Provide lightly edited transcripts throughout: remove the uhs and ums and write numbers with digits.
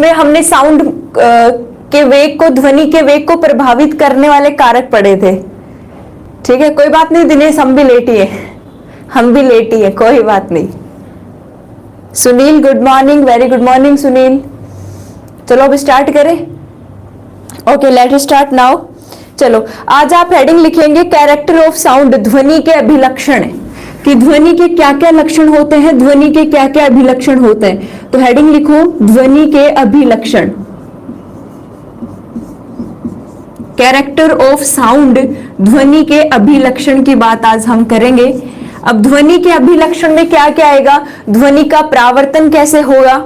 उसमें हमने साउंड के वेग को, ध्वनि के वेग को प्रभावित करने वाले कारक पढ़े थे। ठीक है, कोई बात नहीं दिनेश, हम भी लेट ही है, हम भी लेट ही है, कोई बात नहीं। Sunil good morning, very good morning Sunil. चलो अब स्टार्ट करें। Okay let start now. चलो आज आप हेडिंग लिखेंगे कैरेक्टर ऑफ साउंड, ध्वनि के अभिलक्षण, कि ध्वनि के क्या क्या लक्षण होते हैं, ध्वनि के क्या क्या अभिलक्षण होते हैं। तो हेडिंग लिखो ध्वनि के अभिलक्षण, कैरेक्टर ऑफ साउंड, ध्वनि के अभिलक्षण की बात आज हम करेंगे। अब ध्वनि के अभिलक्षण में क्या क्या आएगा, ध्वनि का परावर्तन कैसे होगा,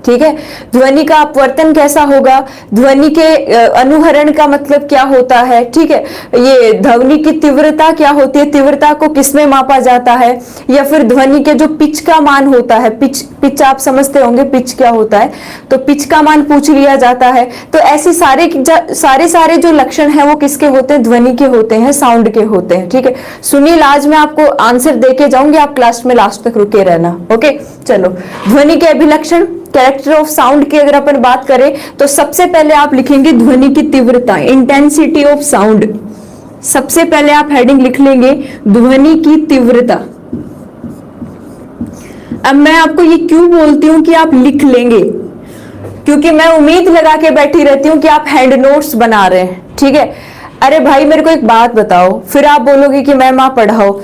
ठीक है, ध्वनि का अपवर्तन कैसा होगा, ध्वनि के अनुहरण का मतलब क्या होता है, ठीक है, ये ध्वनि की तीव्रता क्या होती है, तीव्रता को किसमें मापा जाता है, या फिर ध्वनि के जो पिच का मान होता है, पिच आप समझते होंगे पिच क्या होता है, तो पिच का मान पूछ लिया जाता है। तो ऐसे सारे जो लक्षण हैं वो किसके होते हैं, ध्वनि के होते हैं, साउंड के होते हैं। ठीक है सुनील, आज मैं आपको आंसर देके जाऊंगी, आप क्लास में लास्ट तक रुके रहना। ओके चलो, ध्वनि के अभिलक्षण, कैरेक्टर ऑफ साउंड की अगर अपन बात करें तो सबसे पहले आप लिखेंगे ध्वनि की तीव्रता, इंटेंसिटी ऑफ साउंड। सबसे पहले आप हेडिंग लिख लेंगे ध्वनि की तीव्रता। अब मैं आपको ये क्यों बोलती हूं कि आप लिख लेंगे, क्योंकि मैं उम्मीद लगा के बैठी रहती हूं कि आप हैंड नोट्स बना रहे हैं। ठीक है, अरे भाई मेरे को एक बात बताओ, फिर आप बोलोगे कि मैम आप पढ़ाओ।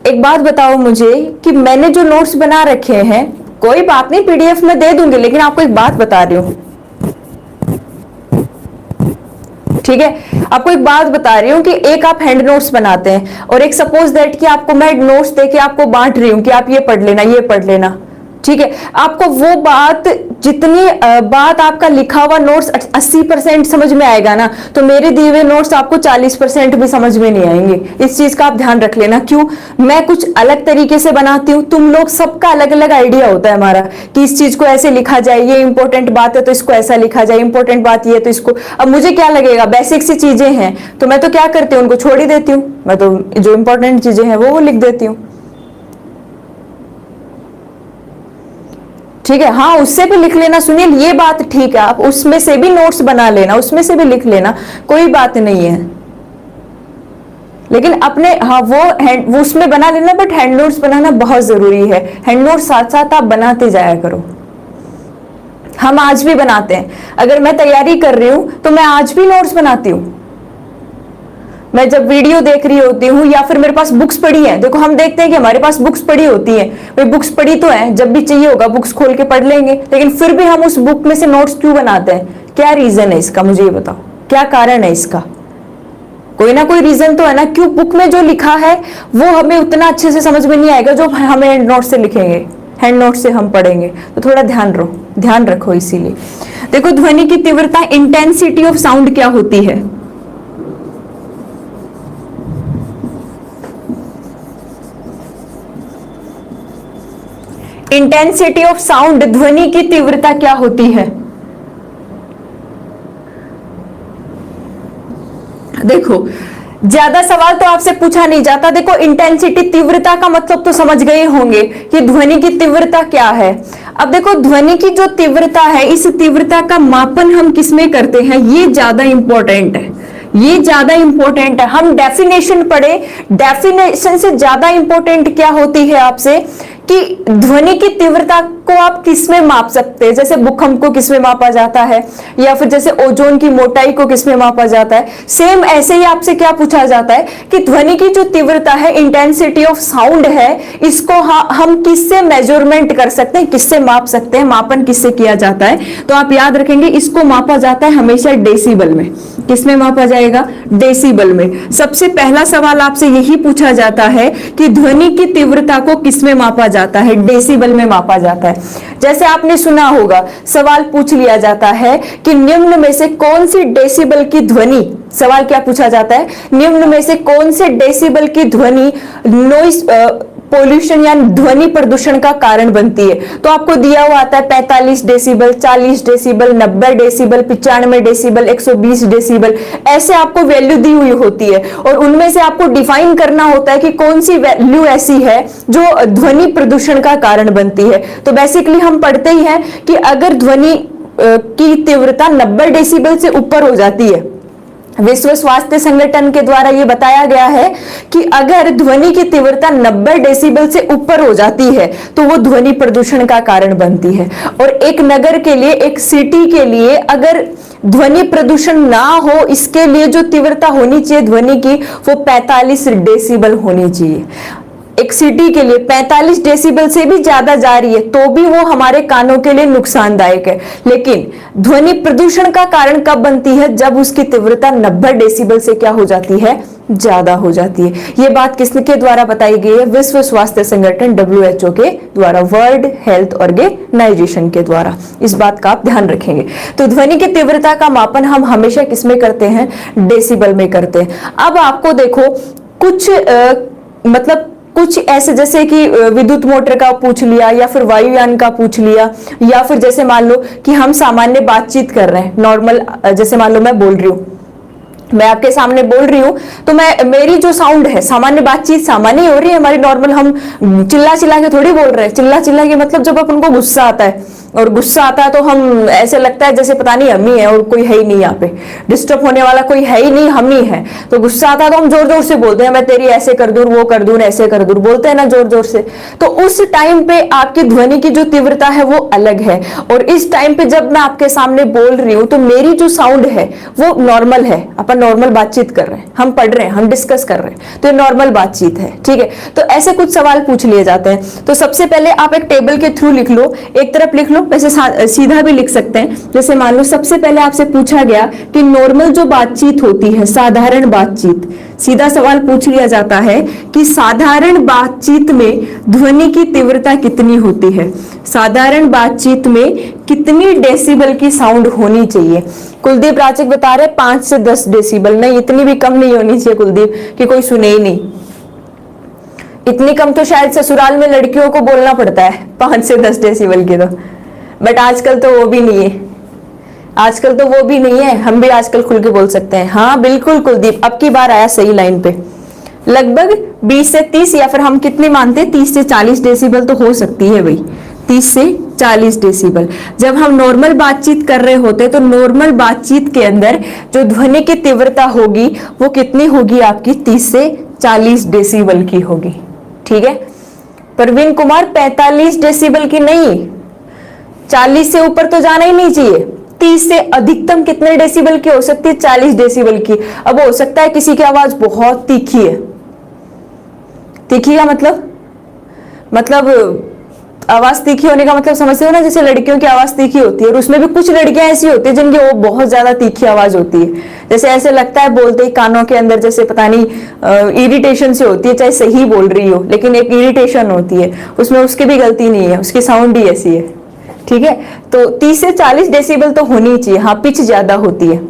एक बात बताओ मुझे कि मैंने जो नोट्स बना रखे हैं, कोई बात नहीं पीडीएफ में दे दूंगी, लेकिन आपको एक बात बता रही हूं, ठीक है, आपको एक बात बता रही हूं कि एक आप हैंड नोट्स बनाते हैं और एक सपोज दैट कि आपको मैं नोट्स देके आपको बांट रही हूं कि आप ये पढ़ लेना, ये पढ़ लेना। ठीक है, आपको वो बात, जितनी बात आपका लिखा हुआ नोट्स 80% समझ में आएगा ना, तो मेरे दिए हुए नोट्स आपको 40% भी समझ में नहीं आएंगे। इस चीज का आप ध्यान रख लेना। क्यों, मैं कुछ अलग तरीके से बनाती हूँ, तुम लोग सबका अलग अलग आइडिया होता है हमारा कि इस चीज को ऐसे लिखा जाए, ये इंपॉर्टेंट बात है तो इसको ऐसा लिखा जाए, इंपॉर्टेंट बात ये है तो इसको। अब मुझे क्या लगेगा, बेसिक सी चीजें हैं तो मैं तो क्या करती हूँ, उनको छोड़ ही देती हूँ, मैं तो जो इंपॉर्टेंट चीजें हैं वो लिख देती हूँ। ठीक है, हाँ उससे भी लिख लेना सुनील, ये बात ठीक है, आप उसमें से भी नोट्स बना लेना, उसमें से भी लिख लेना, कोई बात नहीं है। लेकिन अपने, हाँ वो उसमें बना लेना, बट हैंड नोट्स बनाना बहुत जरूरी है। हैंड नोट्स साथ साथ आप बनाते जाया करो। हम आज भी बनाते हैं, अगर मैं तैयारी कर रही हूं तो मैं आज भी नोट्स बनाती हूँ। मैं जब वीडियो देख रही होती हूँ या फिर मेरे पास बुक्स पड़ी है, देखो हम देखते हैं कि हमारे पास बुक्स पड़ी होती है, भाई बुक्स पड़ी तो है, जब भी चाहिए होगा बुक्स खोल के पढ़ लेंगे, लेकिन फिर भी हम उस बुक में से नोट्स क्यों बनाते हैं, क्या रीजन है इसका, मुझे ये बताओ, क्या कारण है इसका, कोई ना कोई रीजन तो है ना। क्यों, बुक में जो लिखा है वो हमें उतना अच्छे से समझ में नहीं आएगा जो हमें हैंड नोट से लिखेंगे, हैंड नोट से हम पढ़ेंगे, तो थोड़ा ध्यान रखो। इसीलिए देखो ध्वनि की तीव्रता, इंटेंसिटी ऑफ साउंड क्या होती है, इंटेंसिटी ऑफ साउंड, ध्वनि की तीव्रता क्या होती है। देखो ज्यादा सवाल तो आपसे पूछा नहीं जाता। देखो इंटेंसिटी, तीव्रता का मतलब तो समझ गए होंगे कि ध्वनि की तीव्रता क्या है। अब देखो ध्वनि की जो तीव्रता है, इस तीव्रता का मापन हम किसमें करते हैं, ये ज्यादा इंपॉर्टेंट है, ये ज्यादा इंपॉर्टेंट है। हम डेफिनेशन पढ़े, डेफिनेशन से ज्यादा इंपॉर्टेंट क्या होती है आपसे कि ध्वनि की तीव्रता को आप किसमें माप सकते हैं। जैसे भूकंप को किसमें मापा जाता है, या फिर जैसे ओजोन की मोटाई को किसमें मापा जाता है, सेम ऐसे ही आपसे क्या पूछा जाता है कि ध्वनि की जो तीव्रता है, इंटेंसिटी ऑफ साउंड है, इसको हम किससे मेजरमेंट कर सकते हैं, किससे माप सकते हैं, मापन किससे किया जाता है। तो आप याद रखेंगे इसको मापा जाता है हमेशा डेसिबल में। किसमें मापा जाएगा, डेसिबल में। सबसे पहला सवाल आपसे यही पूछा जाता है कि ध्वनि की तीव्रता को किसमें मापा जाता है, डेसिबल में मापा जाता है। जैसे आपने सुना होगा, सवाल पूछ लिया जाता है कि निम्न में से कौन सी डेसिबल की ध्वनि, सवाल क्या पूछा जाता है, निम्न में से कौन से डेसिबल की ध्वनि नॉइस पोल्यूशन या ध्वनि प्रदूषण का कारण बनती है। तो आपको दिया हुआ आता है 45 decibel, 40 decibel, 90 decibel, 95 decibel, 120 decibel, ऐसे आपको वैल्यू दी हुई होती है और उनमें से आपको डिफाइन करना होता है कि कौन सी वैल्यू ऐसी है जो ध्वनि प्रदूषण का कारण बनती है। तो बेसिकली हम पढ़ते ही हैं कि अगर ध्वनि की तीव्रता 90 डेसिबल से ऊपर हो जाती है, विश्व स्वास्थ्य संगठन के द्वारा यह बताया गया है कि अगर ध्वनि की तीव्रता 90 डेसिबल से ऊपर हो जाती है तो वो ध्वनि प्रदूषण का कारण बनती है। और एक नगर के लिए, एक सिटी के लिए अगर ध्वनि प्रदूषण ना हो, इसके लिए जो तीव्रता होनी चाहिए ध्वनि की वो 45 डेसिबल होनी चाहिए। एक सिटी के लिए 45 डेसिबल से भी ज्यादा जा रही है तो भी वो हमारे कानों के लिए नुकसानदायक है। लेकिन ध्वनि प्रदूषण का कारण कब बनती है? जब उसकी तीव्रता 90 डेसिबल से क्या हो जाती है? ज्यादा हो जाती है। ये बात किसके द्वारा बताई गई है? विश्व स्वास्थ्य संगठन WHO के द्वारा, वर्ल्ड हेल्थ ऑर्गेनाइजेशन के द्वारा। इस बात का आप ध्यान रखेंगे। तो ध्वनि की तीव्रता का मापन हम हमेशा किसमें करते हैं? डेसिबल में करते हैं। अब आपको देखो कुछ कुछ ऐसे, जैसे कि विद्युत मोटर का पूछ लिया या फिर वायुयान का पूछ लिया, या फिर जैसे मान लो कि हम सामान्य बातचीत कर रहे हैं, नॉर्मल, जैसे मान लो मैं बोल रही हूँ, मैं आपके सामने बोल रही हूँ तो मेरी जो साउंड है, सामान्य बातचीत सामान्य हो रही है हमारी, नॉर्मल, हम चिल्ला चिल्ला के थोड़ी बोल रहे हैं। चिल्ला चिल्ला के मतलब जब अपन को गुस्सा आता है, और गुस्सा आता है तो हम ऐसे लगता है जैसे पता नहीं हम ही है और कोई है ही नहीं, यहाँ पे डिस्टर्ब होने वाला कोई है ही नहीं, हम ही है। तो गुस्सा आता है तो हम जोर जोर से बोलते हैं, मैं तेरी ऐसे कर दूं, वो कर दूं, ऐसे कर दूं, बोलते हैं ना जोर जोर से। तो उस टाइम पे आपकी ध्वनि की जो तीव्रता है वो अलग है। और इस टाइम पे जब मैं आपके सामने बोल रही हूँ तो मेरी जो साउंड है वो नॉर्मल है। अपन नॉर्मल बातचीत कर रहे हैं, हम पढ़ रहे हैं, हम डिस्कस कर रहे हैं, तो ये नॉर्मल बातचीत है, ठीक है। तो ऐसे कुछ सवाल पूछ लिए जाते हैं। तो सबसे पहले आप एक टेबल के थ्रू लिख लो, एक तरफ लिख लो, वैसे सीधा भी लिख सकते हैं। जैसे मान लो सबसे पहले आपसे पूछा गया कि नॉर्मल जो बातचीत होती है, साधारण बातचीत, सीधा सवाल पूछ लिया जाता है कि साधारण बातचीत में ध्वनि की तीव्रता कितनी होती है, साधारण बातचीत में कितनी डेसिबल की साउंड होनी चाहिए। कुलदीप राचिक बता रहे 5 से 10 डेसिबल। नहीं, इतनी भी कम नहीं होनी चाहिए कुलदीप कि कोई सुने ही नहीं। इतनी कम तो शायद ससुराल में लड़कियों को बोलना पड़ता है, 5 से 10 डेसिबल की। तो बट आजकल तो वो भी नहीं है, आजकल तो वो भी नहीं है, हम भी आजकल खुल के बोल सकते हैं। हाँ बिल्कुल कुलदीप, अब की बार आया सही लाइन पे। लगभग 20 से 30 या फिर हम कितनी मानते हैं, 30 से 40 डेसिबल तो हो सकती है भाई, 30 से 40 डेसिबल। जब हम नॉर्मल बातचीत कर रहे होते तो नॉर्मल बातचीत के अंदर जो ध्वनि की तीव्रता होगी वो कितनी होगी आपकी? 30 से 40 डेसिबल की होगी, ठीक है। प्रवीण कुमार 45 डेसिबल की नहीं, 40 से ऊपर तो जाना ही नहीं चाहिए। 30 से अधिकतम कितने डेसिबल की हो सकती है? 40 डेसिबल की। अब हो सकता है किसी की आवाज बहुत तीखी है, तीखी का मतलब आवाज तीखी होने का मतलब समझते हो ना, जैसे लड़कियों की आवाज तीखी होती है और उसमें भी कुछ लड़कियां ऐसी होती है जिनकी वो बहुत ज्यादा तीखी आवाज होती है, जैसे ऐसे लगता है बोलते ही कानों के अंदर जैसे पता नहीं इरिटेशन से होती है, चाहे सही बोल रही हो लेकिन एक इरिटेशन होती है, उसमें उसकी भी गलती नहीं है, उसकी साउंड ही ऐसी है, ठीक है। तो 30 से 40 डेसिबल तो होनी चाहिए। हाँ, पिच ज्यादा होती है,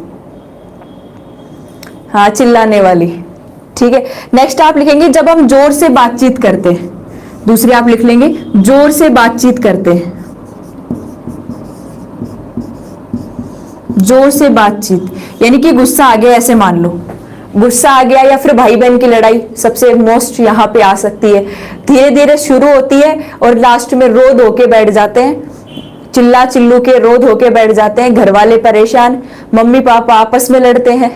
हाँ चिल्लाने वाली, ठीक है। नेक्स्ट आप लिखेंगे जब हम जोर से बातचीत करते हैं, दूसरे आप लिख लेंगे जोर से बातचीत करते हैं, जोर से बातचीत यानी कि गुस्सा आ गया, ऐसे मान लो गुस्सा आ गया, या फिर भाई बहन की लड़ाई सबसे मोस्ट यहाँ पे आ सकती है। धीरे धीरे शुरू होती है और लास्ट में रो धो के बैठ जाते हैं, चिल्ला चिल्लू के रो धो के बैठ जाते हैं। घर वाले परेशान, मम्मी पापा आपस में लड़ते हैं,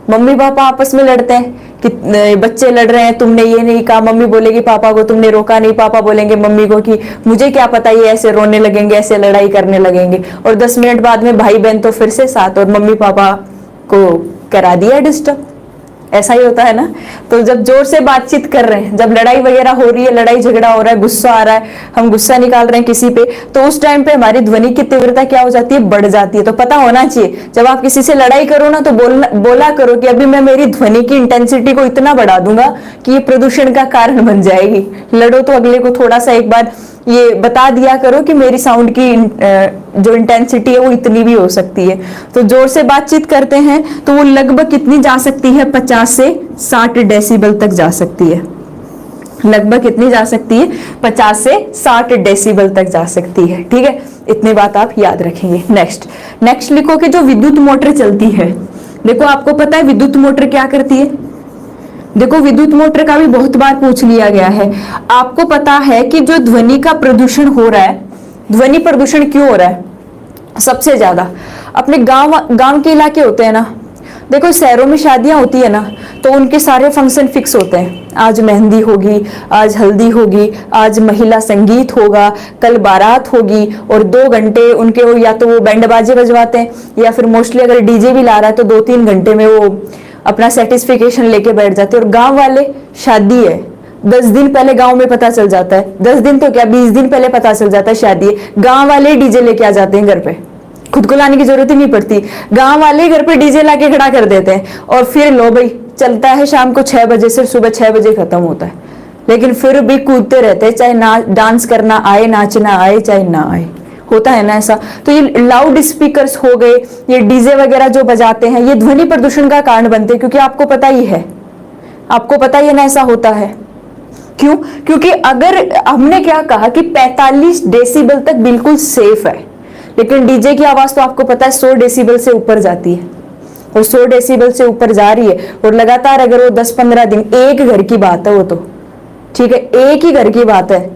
मम्मी पापा आपस में लड़ते हैं कि बच्चे लड़ रहे हैं, तुमने ये नहीं कहा, मम्मी बोलेगी पापा को तुमने रोका नहीं, पापा बोलेंगे मम्मी को कि मुझे क्या पता, ये ऐसे रोने लगेंगे, ऐसे लड़ाई करने लगेंगे। और 10 मिनट बाद में भाई बहन तो फिर से साथ, और मम्मी पापा को करा दिया डिस्टर्ब। ऐसा ही होता है ना। तो जब जोर से बातचीत कर रहे हैं, जब लड़ाई वगैरह हो रही है, लड़ाई झगड़ा हो रहा है, गुस्सा आ रहा है, हम गुस्सा निकाल रहे हैं किसी पे, तो उस टाइम पे हमारी ध्वनि की तीव्रता क्या हो जाती है? बढ़ जाती है। तो पता होना चाहिए जब आप किसी से लड़ाई करो ना तो बोला करो कि अभी मैं मेरी ध्वनि की इंटेंसिटी को इतना बढ़ा दूंगा कि ये प्रदूषण का कारण बन जाएगी। लड़ो तो अगले को थोड़ा सा एक बार ये बता दिया करो कि मेरी साउंड की जो इंटेंसिटी है वो इतनी भी हो सकती है। तो जोर से बातचीत करते हैं तो वो लगभग कितनी जा सकती है? 50 से 60 डेसिबल तक जा सकती है। लगभग कितनी जा सकती है, 50 से 60 डेसिबल तक जा सकती है। ठीक है, इतनी बात आप याद रखेंगे। नेक्स्ट लिखो कि जो विद्युत मोटर चलती है, देखो आपको पता है विद्युत मोटर क्या करती है। देखो विद्युत मोटर का भी बहुत बार पूछ लिया गया है। आपको पता है कि जो ध्वनि का प्रदूषण हो रहा है, ध्वनि प्रदूषण क्यों हो रहा है सबसे ज्यादा, अपने गांव के इलाके होते हैं ना। देखो शहरों में शादियां होती है ना, तो उनके सारे फंक्शन फिक्स होते हैं। आज मेहंदी होगी, आज हल्दी होगी, आज महिला संगीत होगा, कल बारात होगी, और 2 घंटे उनके वो या तो वो बैंड बाजे बजवाते हैं, या फिर मोस्टली अगर डीजे भी ला रहा है तो 2-3 घंटे में वो अपना सेटिस्फिकेशन लेके बैठ जाते हैं। और गांव वाले, शादी है 10 दिन पहले गांव में पता चल जाता है, 10 दिन तो क्या 20 दिन पहले पता चल जाता है शादी है, गांव वाले डीजे लेके आ जाते हैं घर पे, खुद को लाने की जरूरत ही नहीं पड़ती, गांव वाले घर पे डीजे लाके खड़ा कर देते हैं। और फिर लो भाई चलता है शाम को 6 बजे से सुबह 6 बजे खत्म होता है, लेकिन फिर भी कूदते रहते हैं, चाहे ना डांस करना आए, नाचना आए, चाहे ना आए, होता है ना ऐसा। तो ये लाउड स्पीकर्स हो गए, ये डीजे वगैरह जो बजाते हैं, ये ध्वनि प्रदूषण का कारण बनते हैं, क्योंकि आपको पता ही है, आपको पता ही है ना ऐसा होता है। क्यों? क्योंकि अगर हमने क्या कहा कि 45 डेसिबल तक बिल्कुल सेफ है, लेकिन डीजे की आवाज तो आपको पता है 100 डेसिबल से ऊपर जाती है, और 100 डेसिबल से ऊपर जा रही है, और लगातार अगर वो 10-15 दिन, एक घर की बात है वो तो, ठीक है, एक ही घर की बात है।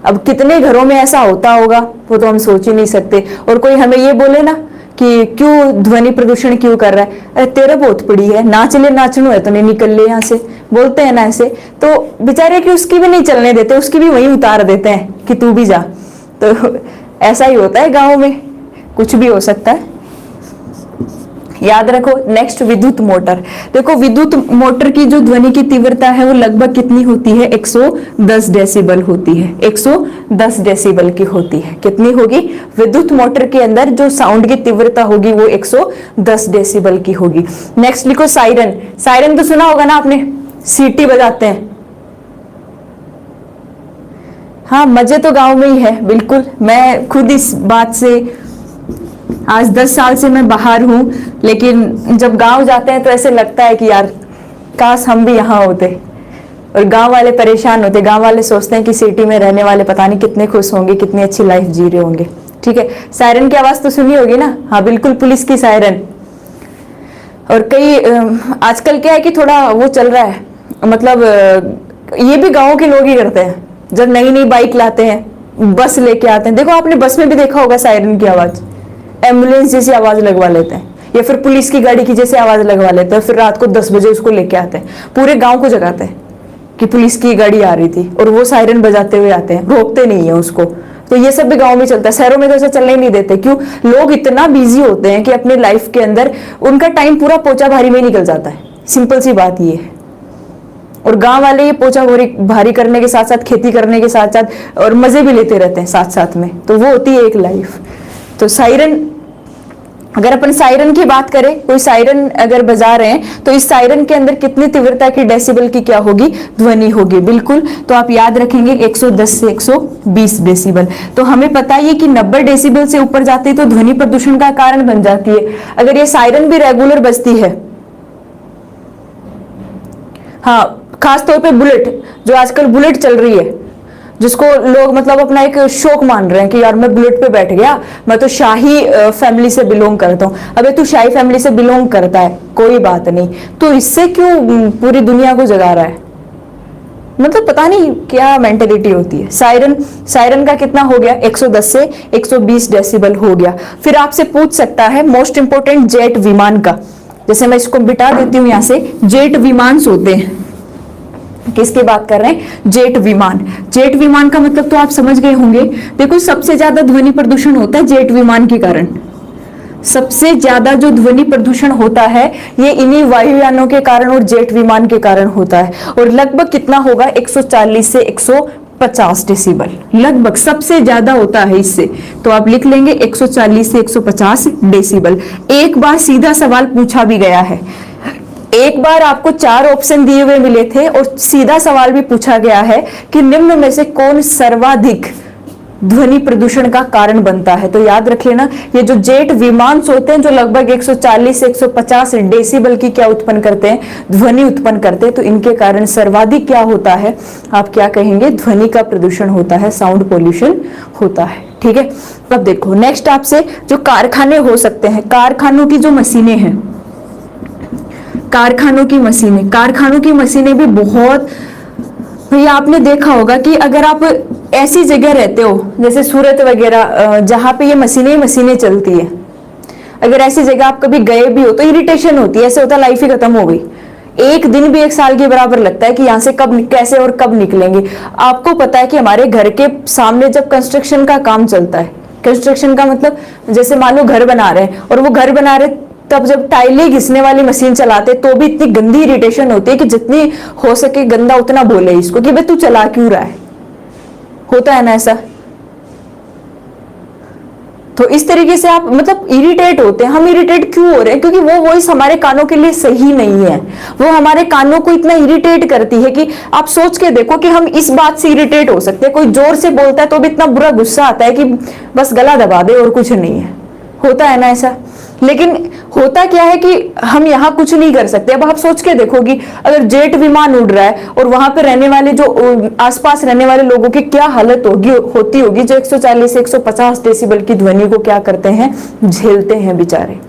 अब कितने घरों में ऐसा होता होगा वो तो हम सोच ही नहीं सकते। और कोई हमें ये बोले ना कि क्यों ध्वनि प्रदूषण क्यों कर रहा है, अरे तेरे बहुत पड़ी है, नाच ले, नाचनो है तो नहीं निकल ले यहाँ से, बोलते हैं ना ऐसे, तो बेचारे कि उसकी भी नहीं चलने देते, उसकी भी वहीं उतार देते हैं कि तू भी जा। तो ऐसा ही होता है गाँव में, कुछ भी हो सकता है, याद रखो। नेक्स्ट विद्युत मोटर, देखो विद्युत मोटर की जो ध्वनि की तीव्रता है वो लगभग कितनी होती है, 110 डेसिबल होती है, 110 डेसिबल की होती है। कितनी होगी, विद्युत मोटर के अंदर जो साउंड की तीव्रता होगी वो 110 डेसिबल की होगी। नेक्स्ट लिखो सायरन। सायरन तो सुना होगा ना आपने, सीटी बजाते हैं। हाँ, मजे तो गांव में ही है, बिल्कुल। मैं खुद इस बात से आज 10 साल से मैं बाहर हूं, लेकिन जब गांव जाते हैं तो ऐसे लगता है कि यार काश हम भी यहाँ होते। और गांव वाले परेशान होते, गांव वाले सोचते हैं कि सिटी में रहने वाले पता नहीं कितने खुश होंगे, कितनी अच्छी लाइफ जी रहे होंगे। ठीक है, सायरन की आवाज तो सुनी होगी ना, हाँ बिल्कुल, पुलिस की सायरन। और कई आजकल क्या है कि थोड़ा वो चल रहा है, मतलब ये भी गाँव के लोग ही करते हैं, जब नई नई बाइक लाते हैं, बस लेके आते हैं। देखो आपने बस में भी देखा होगा सायरन की आवाज, एम्बुलेंस जैसी आवाज लगवा लेते हैं, या फिर पुलिस की गाड़ी की जैसे आवाज लगवा लेते हैं, फिर रात को 10 बजे उसको लेके आते हैं, पूरे गांव को जगाते हैं कि पुलिस की गाड़ी आ रही थी, और वो सायरन बजाते हुए आते हैं, रोकते नहीं है उसको। तो ये सब भी गांव में चलता है, शहरों में तो ऐसा चलने ही नहीं देते। क्यों? लोग इतना बिजी होते हैं कि अपने लाइफ के अंदर उनका टाइम पूरा पोछा भारी में निकल जाता है, सिंपल सी बात ये है। और गांव वाले ये पोछा भारी करने के साथ साथ, खेती करने के साथ साथ, और मजे भी लेते रहते हैं साथ साथ में, तो वो होती है एक लाइफ। तो सायरन, अगर अपन सायरन की बात करें, कोई सायरन अगर बजा रहे हैं तो इस सायरन के अंदर कितनी तीव्रता की डेसिबल की क्या होगी, ध्वनि होगी, बिल्कुल। तो आप याद रखेंगे 110 से 120 डेसिबल। तो हमें पता है कि 90 डेसिबल से ऊपर जाती है तो ध्वनि प्रदूषण का कारण बन जाती है। अगर ये सायरन भी रेगुलर बजती है, हाँ, खास तौर पे बुलेट, जो आजकल बुलेट चल रही है, जिसको लोग मतलब अपना एक शौक मान रहे हैं कि यार मैं बुलेट पे बैठ गया, मैं तो शाही फैमिली से बिलोंग करता हूँ। अबे तू शाही फैमिली से बिलोंग करता है, कोई बात नहीं, तो इससे क्यों पूरी दुनिया को जगा रहा है? मतलब पता नहीं क्या मेंटेलिटी होती है। सायरन का कितना हो गया, 110 से 120 डेसिबल हो गया। फिर आपसे पूछ सकता है मोस्ट इंपोर्टेंट जेट विमान का, जैसे मैं इसको बिठा देती हूँ यहाँ से, जेट विमान होते हैं। किसकी बात कर रहे हैं? जेट विमान। जेट विमान का मतलब तो आप समझ गए होंगे। देखो सबसे ज्यादा ध्वनि प्रदूषण होता है जेट विमान के कारण। सबसे ज्यादा जो ध्वनि प्रदूषण होता है ये इन्हीं वायुयानों के कारण और जेट विमान के कारण होता है। और लगभग कितना होगा, 140 से 150 डेसिबल, लगभग सबसे ज्यादा होता है इससे। तो आप लिख लेंगे 140 से 150 डेसिबल। एक बार सीधा सवाल पूछा भी गया है, एक बार आपको 4 ऑप्शन दिए हुए मिले थे और सीधा सवाल भी पूछा गया है कि निम्न में से कौन सर्वाधिक ध्वनि प्रदूषण का कारण बनता है। तो याद रख लेना, ये जो जेट विमान होते हैं जो लगभग 140 से 150 डेसिबल की क्या उत्पन्न करते हैं, ध्वनि उत्पन्न करते हैं, तो इनके कारण सर्वाधिक क्या होता है, आप क्या कहेंगे, ध्वनि का प्रदूषण होता है, साउंड पोल्यूशन होता है। ठीक है, अब देखो नेक्स्ट आपसे जो कारखाने हो सकते हैं, कारखानों की जो मशीनें हैं, कारखानों की मशीनें भी बहुत, भैया आपने देखा होगा कि अगर आप ऐसी जगह रहते हो जैसे सूरत वगैरह जहां पे ये मशीनें चलती है, अगर ऐसी जगह आप कभी गए भी हो तो इरिटेशन होती है, ऐसे होता है लाइफ ही खत्म हो गई, एक दिन भी एक साल के बराबर लगता है कि यहाँ से कब कैसे और कब निकलेंगे। आपको पता है कि हमारे घर के सामने जब कंस्ट्रक्शन का काम चलता है, कंस्ट्रक्शन का मतलब जैसे मान लो घर बना रहे हैं और वो घर बना रहे, तब जब टाइलें घिसने वाली मशीन चलाते तो भी इतनी गंदी इरिटेशन होती है कि जितनी हो सके गंदा उतना बोले इसको कि भाई तू चला क्यों रहा है, होता है ना ऐसा। तो इस तरीके से आप मतलब इरिटेट होते हैं। हम इरिटेट क्यों हो रहे हैं, क्योंकि वो वॉइस हमारे कानों के लिए सही नहीं है, वो हमारे कानों को इतना इरिटेट करती है कि आप सोच के देखो कि हम इस बात से इरिटेट हो सकते हैं, कोई जोर से बोलता है तो भी इतना बुरा गुस्सा आता है कि बस गला दबा दे और कुछ नहीं है, होता है ना ऐसा। लेकिन होता क्या है कि हम यहाँ कुछ नहीं कर सकते। अब आप सोच के देखोगी अगर जेट विमान उड़ रहा है और वहां पे रहने वाले जो आसपास रहने वाले लोगों की क्या हालत होती होगी जो 140 से 150 डेसिबल की ध्वनि को क्या करते हैं, झेलते हैं बेचारे।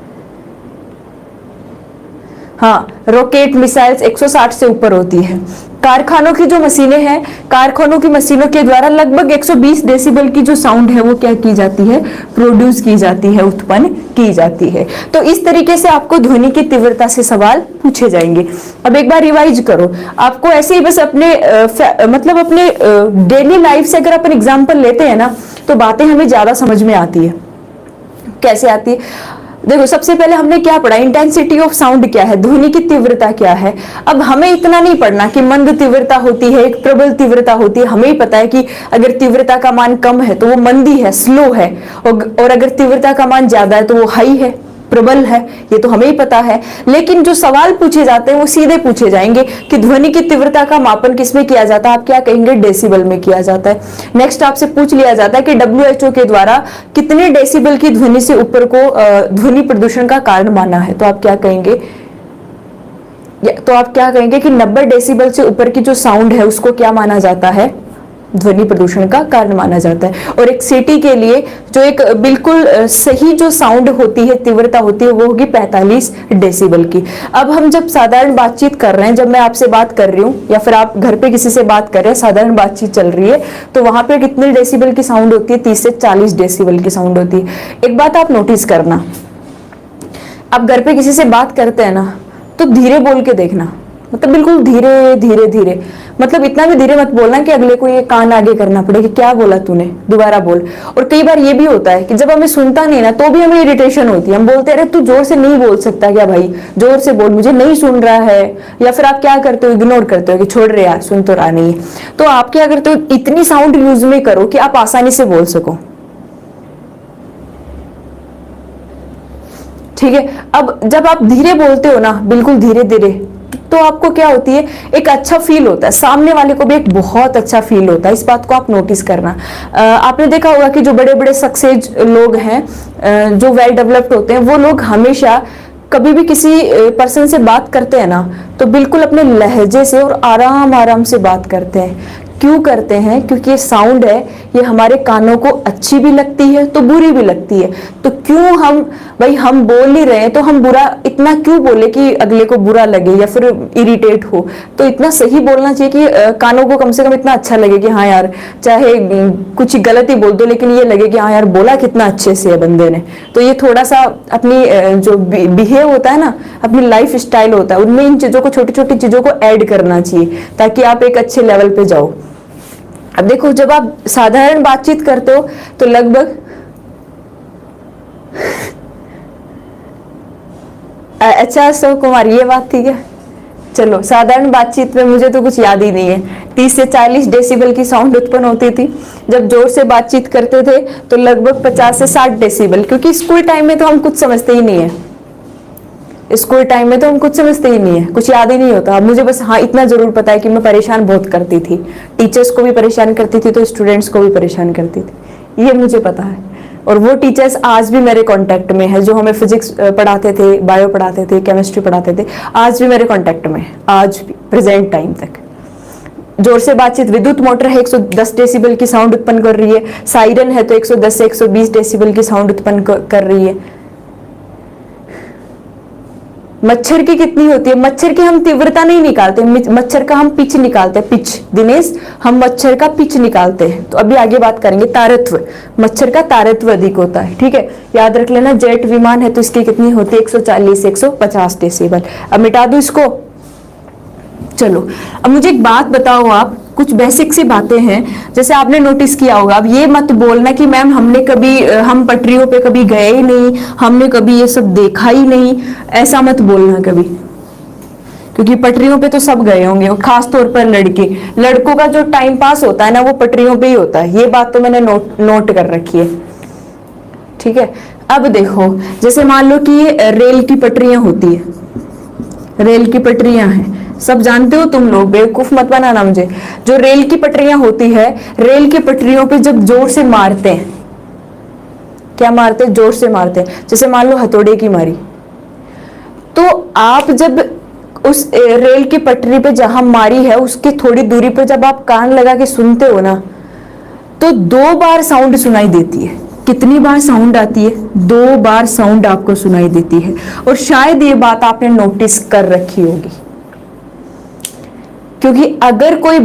हाँ, रॉकेट मिसाइल्स 160 से ऊपर होती है। कारखानों की जो मशीनें हैं, कारखानों की मशीनों के द्वारा लगभग 120 डेसिबल की जो साउंड है वो क्या की जाती है, प्रोड्यूस की जाती है, उत्पन्न की जाती है। तो इस तरीके से आपको ध्वनि की तीव्रता से सवाल पूछे जाएंगे। अब एक बार रिवाइज करो, आपको ऐसे ही बस अपने मतलब अपने डेली लाइफ से अगर अपन एग्जाम्पल लेते हैं ना तो बातें हमें ज्यादा समझ में आती है। कैसे आती है, देखो सबसे पहले हमने क्या पढ़ा, इंटेंसिटी ऑफ साउंड क्या है, ध्वनि की तीव्रता क्या है। अब हमें इतना नहीं पढ़ना कि मंद तीव्रता होती है, एक प्रबल तीव्रता होती है। हमें ही पता है कि अगर तीव्रता का मान कम है तो वो मंदी है, स्लो है, और अगर तीव्रता का मान ज्यादा है तो वो हाई है, प्रबल है, ये तो हमें ही पता है। लेकिन जो सवाल पूछे जाते हैं वो सीधे पूछे जाएंगे कि ध्वनि की तीव्रता का मापन किसमें किया जाता है, आप क्या कहेंगे, डेसिबल में किया जाता है। नेक्स्ट आपसे पूछ लिया जाता है कि WHO के द्वारा कितने डेसिबल की ध्वनि से ऊपर को ध्वनि प्रदूषण का कारण माना है, तो आप क्या कहेंगे, कि 90 डेसिबल से ऊपर की जो साउंड है उसको क्या माना जाता है, ध्वनि प्रदूषण का कारण माना जाता है। और एक सिटी के लिए जो एक बिल्कुल सही जो साउंड होती है, तीव्रता होती है, वो होगी 45 डेसिबल की। अब हम जब साधारण बातचीत कर रहे हैं, जब मैं आपसे बात कर रही हूँ या फिर आप घर पे किसी से बात कर रहे हैं, साधारण बातचीत चल रही है, तो वहां पे कितने डेसिबल की साउंड होती है, 30 से 40 डेसिबल की साउंड होती है। एक बात आप नोटिस करना, आप घर पे किसी से बात करते हैं ना तो धीरे बोल के देखना, मतलब बिल्कुल धीरे धीरे धीरे, मतलब इतना भी धीरे मत बोलना कि अगले को ये कान आगे करना पड़े कि क्या बोला तूने, दोबारा बोल। और कई बार ये भी होता है कि जब हमें सुनता नहीं ना तो भी हमें इरिटेशन होती है, हम बोलते हैं अरे तू जोर से नहीं बोल सकता क्या भाई, जोर से बोल, मुझे नहीं सुन रहा है। या फिर आप क्या करते हो, इग्नोर करते हो कि छोड़ रहे यार, सुन तो रहा नहीं है। तो आप क्या करते हो, इतनी साउंड यूज में करो कि आप आसानी से बोल सको। ठीक है, अब जब आप धीरे बोलते हो ना, बिल्कुल धीरे धीरे, तो आपको क्या होती है, एक अच्छा फील होता है, सामने वाले को भी एक बहुत अच्छा फील होता है। इस बात को आप नोटिस करना। आपने देखा होगा कि जो बड़े बड़े सक्सेस लोग हैं, जो वेल डेवलप्ड होते हैं, वो लोग हमेशा कभी भी किसी पर्सन से बात करते हैं ना तो बिल्कुल अपने लहजे से और आराम आराम से बात करते हैं। क्यों करते हैं, क्योंकि ये साउंड है, ये हमारे कानों को अच्छी भी लगती है तो बुरी भी लगती है। तो क्यों हम भाई, हम बोल ही रहे हैं तो हम बुरा इतना क्यों बोले कि अगले को बुरा लगे या फिर इरिटेट हो। तो इतना सही बोलना चाहिए कि कानों को कम से कम इतना अच्छा लगे कि हाँ यार, चाहे कुछ गलत ही बोल दो लेकिन ये लगे कि हाँ यार बोला कितना अच्छे से है बंदे ने। तो ये थोड़ा सा अपनी जो बिहेव होता है ना, अपनी लाइफ स्टाइल होता है, उनमें इन चीजों को, छोटी छोटी चीजों को ऐड करना चाहिए ताकि आप एक अच्छे लेवल पे जाओ। अब देखो, जब आप साधारण बातचीत करते हो तो लगभग अच्छा सो कुमार, ये बात ठीक है। चलो, साधारण बातचीत में मुझे तो कुछ याद ही नहीं है। 30 से 40 डेसिबल की साउंड उत्पन्न होती थी। जब जोर से बातचीत करते थे तो लगभग 50 से 60 डेसिबल, क्योंकि स्कूल टाइम में तो हम कुछ समझते ही नहीं है। स्कूल टाइम में तो हम कुछ समझते ही नहीं है, कुछ याद ही नहीं होता। अब मुझे बस हाँ इतना जरूर पता है कि मैं परेशान बहुत करती थी, टीचर्स को भी परेशान करती थी तो स्टूडेंट्स को भी परेशान करती थी। ये मुझे पता है। और वो टीचर्स आज भी मेरे कांटेक्ट में है, जो हमें फिजिक्स पढ़ाते थे, बायो पढ़ाते थे, केमिस्ट्री पढ़ाते थे, आज भी मेरे कांटेक्ट में है, आज भी प्रेजेंट टाइम तक। जोर से बातचीत, विद्युत मोटर है 110 डेसिबल की साउंड उत्पन्न कर रही है, सायरन है तो 110 से 120 डेसिबल की साउंड उत्पन्न कर रही है। मच्छर की कितनी होती है? मच्छर की हम तीव्रता नहीं निकालते, मच्छर का हम पिच निकालते हैं, पिच। दिनेश, हम मच्छर का पिच निकालते हैं। तो अभी आगे बात करेंगे तारत्व, मच्छर का तारत्व अधिक होता है, ठीक है। याद रख लेना, जेट विमान है तो इसकी कितनी होती है? 140 से 150 डेसिबल। अब मिटा दो इसको। चलो अब मुझे एक बात बताओ, आप कुछ बेसिक सी बातें हैं, जैसे आपने नोटिस किया होगा। अब ये मत बोलना कि मैम हमने कभी, हम पटरियों पे कभी गए ही नहीं, हमने कभी ये सब देखा ही नहीं, ऐसा मत बोलना कभी, क्योंकि पटरियों पे तो सब गए होंगे, और खास तौर पर लड़कों का जो टाइम पास होता है ना, वो पटरियों पे ही होता है। ये बात तो मैंने नोट कर रखी है, ठीक है। अब देखो, जैसे मान लो कि रेल की पटरियां होती है, रेल की पटरियां हैं, सब जानते हो तुम लोग, बेवकूफ मत बनाना मुझे। जो रेल की पटरियां होती है, रेल की पटरियों पे जब जोर से मारते हैं, क्या मारते हैं? जोर से मारते हैं। जैसे मान लो हथौड़े की मारी, तो आप जब उस रेल की पटरी पे जहां मारी है, उसकी थोड़ी दूरी पर जब आप कान लगा के सुनते हो ना, तो 2 बार साउंड सुनाई देती है। कितनी बार साउंड आती है? 2 बार साउंड आपको सुनाई देती है। और शायद ये बात आपने नोटिस कर रखी होगी, क्योंकि अगर कोई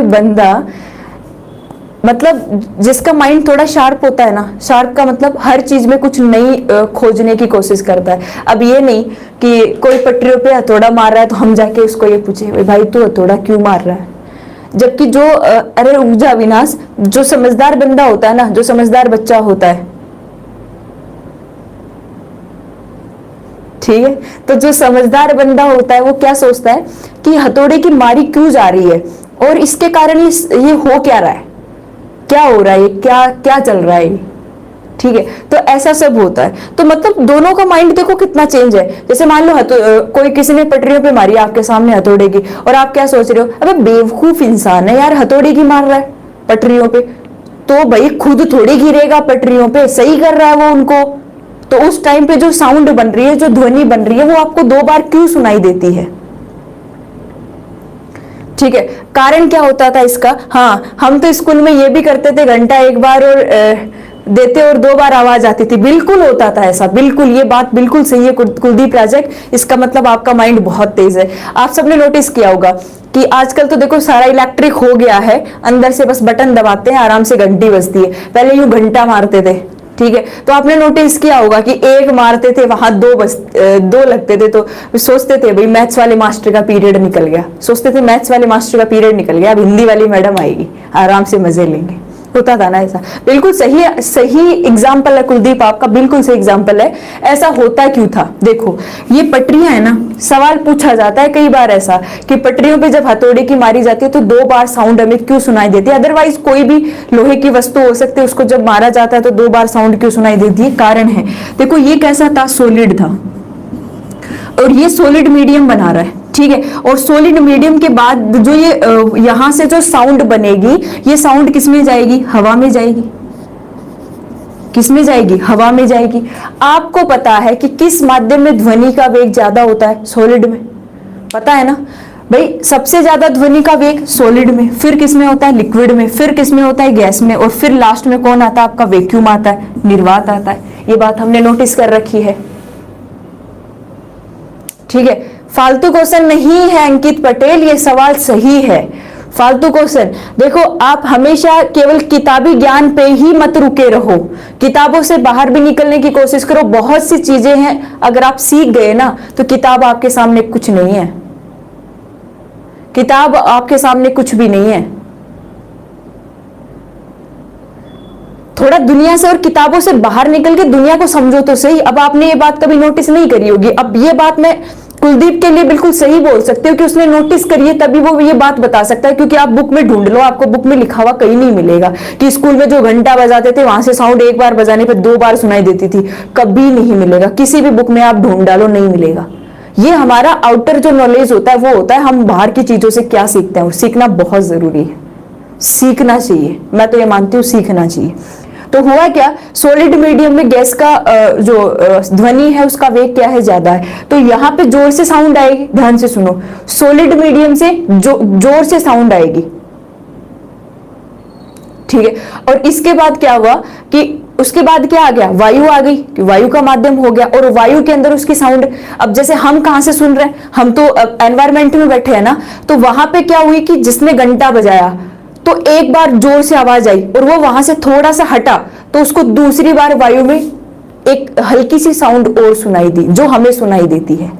बंदा मतलब जिसका माइंड थोड़ा शार्प होता है ना, शार्प का मतलब हर चीज में कुछ नई खोजने की कोशिश करता है। अब ये नहीं कि कोई पटरियों पे हथौड़ा मार रहा है तो हम जाके उसको ये पूछे, भाई तू हथौड़ा क्यों मार रहा है? जबकि जो अरे ऊर्जा विनाश, जो समझदार बंदा होता है ना, जो समझदार बच्चा होता है, ठीक है, तो जो समझदार बंदा होता है वो क्या सोचता है कि हथौड़े की मारी क्यों जा रही है, और इसके कारण ये हो क्या रहा है, क्या हो रहा है, क्या चल रहा है, ठीक है। तो ऐसा सब होता है। तो मतलब दोनों का माइंड देखो कितना चेंज है। जैसे मान लो कोई किसी ने पटरियों पे मारी आपके सामने हथौड़े की, और आप क्या सोच रहे हो, अबे बेवकूफ इंसान है यार, हथौड़े की मार रहा है पटरियों पे, तो भाई खुद थोड़ी गिरेगा पटरियों पे, सही कर रहा है वो उनको। तो उस टाइम पे जो साउंड बन रही है, जो ध्वनि बन रही है, वो आपको 2 बार क्यों सुनाई देती है? ठीक है, कारण क्या होता था इसका? हाँ, हम तो स्कूल में ये भी करते थे, घंटा 1 बार और देते और 2 बार आवाज आती थी, बिल्कुल होता था ऐसा, बिल्कुल। ये बात बिल्कुल सही है कुलदीप राजक, इसका मतलब आपका माइंड बहुत तेज है। आप सबने नोटिस किया होगा कि आजकल तो देखो सारा इलेक्ट्रिक हो गया है, अंदर से बस बटन दबाते हैं, आराम से घंटी बजती है। पहले यूं घंटा मारते थे, ठीक है। तो आपने नोटिस किया होगा कि एक मारते थे, वहां 2 लगते थे, तो सोचते थे भाई मैथ्स वाले मास्टर का पीरियड निकल गया, सोचते थे मैथ्स वाले मास्टर का पीरियड निकल गया, अब हिंदी वाली मैडम आएगी, आराम से मजे लेंगे। होता था ना ऐसा? बिल्कुल सही एग्जाम्पल है कुलदीप, आपका बिल्कुल सही एग्जाम्पल है। ऐसा होता क्यों था? देखो, ये पटरियां है ना, सवाल पूछा जाता है कई बार ऐसा कि पटरियों पे जब हथौड़े की मारी जाती है तो 2 बार साउंड हमें क्यों सुनाई देती है? अदरवाइज कोई भी लोहे की वस्तु हो सकती है, उसको जब मारा जाता है तो 2 बार साउंड क्यों सुनाई देती है? कारण है, देखो ये कैसा था, सॉलिड था, और ये सॉलिड मीडियम बना रहा है, ठीक है। और सॉलिड मीडियम के बाद जो ये यहां से जो साउंड बनेगी, ये साउंड किस में जाएगी? हवा में जाएगी। किस में जाएगी? हवा में जाएगी। आपको पता है कि किस माध्यम में ध्वनि का वेग ज्यादा होता है? सॉलिड में, पता है ना भाई? सबसे ज्यादा ध्वनि का वेग सॉलिड में, फिर किस में होता है? लिक्विड में, फिर किस में होता है? गैस में, और फिर लास्ट में कौन आता है? आपका वैक्यूम आता है, निर्वात आता है। ये बात हमने नोटिस कर रखी है, ठीक है। फालतू क्वेश्चन नहीं है अंकित पटेल, ये सवाल सही है। फालतू क्वेश्चन देखो, आप हमेशा केवल किताबी ज्ञान पे ही मत रुके रहो, किताबों से बाहर भी निकलने की कोशिश करो। बहुत सी चीजें हैं, अगर आप सीख गए ना तो किताब आपके सामने कुछ नहीं है, किताब आपके सामने कुछ भी नहीं है। थोड़ा दुनिया से और किताबों से बाहर निकल के दुनिया को समझो तो सही। अब आपने ये बात कभी नोटिस नहीं करी होगी, अब ये बात मैं कुलदीप के लिए बिल्कुल सही बोल सकती हूँ कि उसने नोटिस करी है, तभी वो ये बात बता सकता है। क्योंकि आप बुक में ढूंढ लो, आपको बुक में लिखा हुआ कहीं नहीं मिलेगा कि स्कूल में जो घंटा बजाते थे वहां से साउंड 1 बार बजाने पर 2 बार सुनाई देती थी, कभी नहीं मिलेगा। किसी भी बुक में आप ढूंढ डालो, नहीं मिलेगा। ये हमारा आउटर जो नॉलेज होता है वो होता है हम बाहर की चीजों से क्या सीखते हैं, और सीखना बहुत जरूरी है, सीखना चाहिए, मैं तो ये मानती हूँ सीखना चाहिए। तो हुआ क्या, सॉलिड मीडियम में गैस का जो ध्वनि है उसका वेग क्या है, ज्यादा है, तो यहाँ पे जोर से साउंड आएगी। ध्यान से सुनो, सॉलिड मीडियम से जोर से साउंड आएगी, ठीक है। और इसके बाद क्या हुआ कि उसके बाद क्या आ गया, वायु आ गई, कि वायु का माध्यम हो गया, और वायु के अंदर उसकी साउंड। अब जैसे हम कहां से सुन रहे हैं, हम तो एनवायरमेंट में बैठे हैं ना, तो वहां पे क्या हुई कि जिसने घंटा बजाया तो एक बार जोर से आवाज आई और वो वहां से थोड़ा सा हटा तो उसको दूसरी बार वायु में एक हल्की सी साउंड और सुनाई दी, जो हमें सुनाई देती है,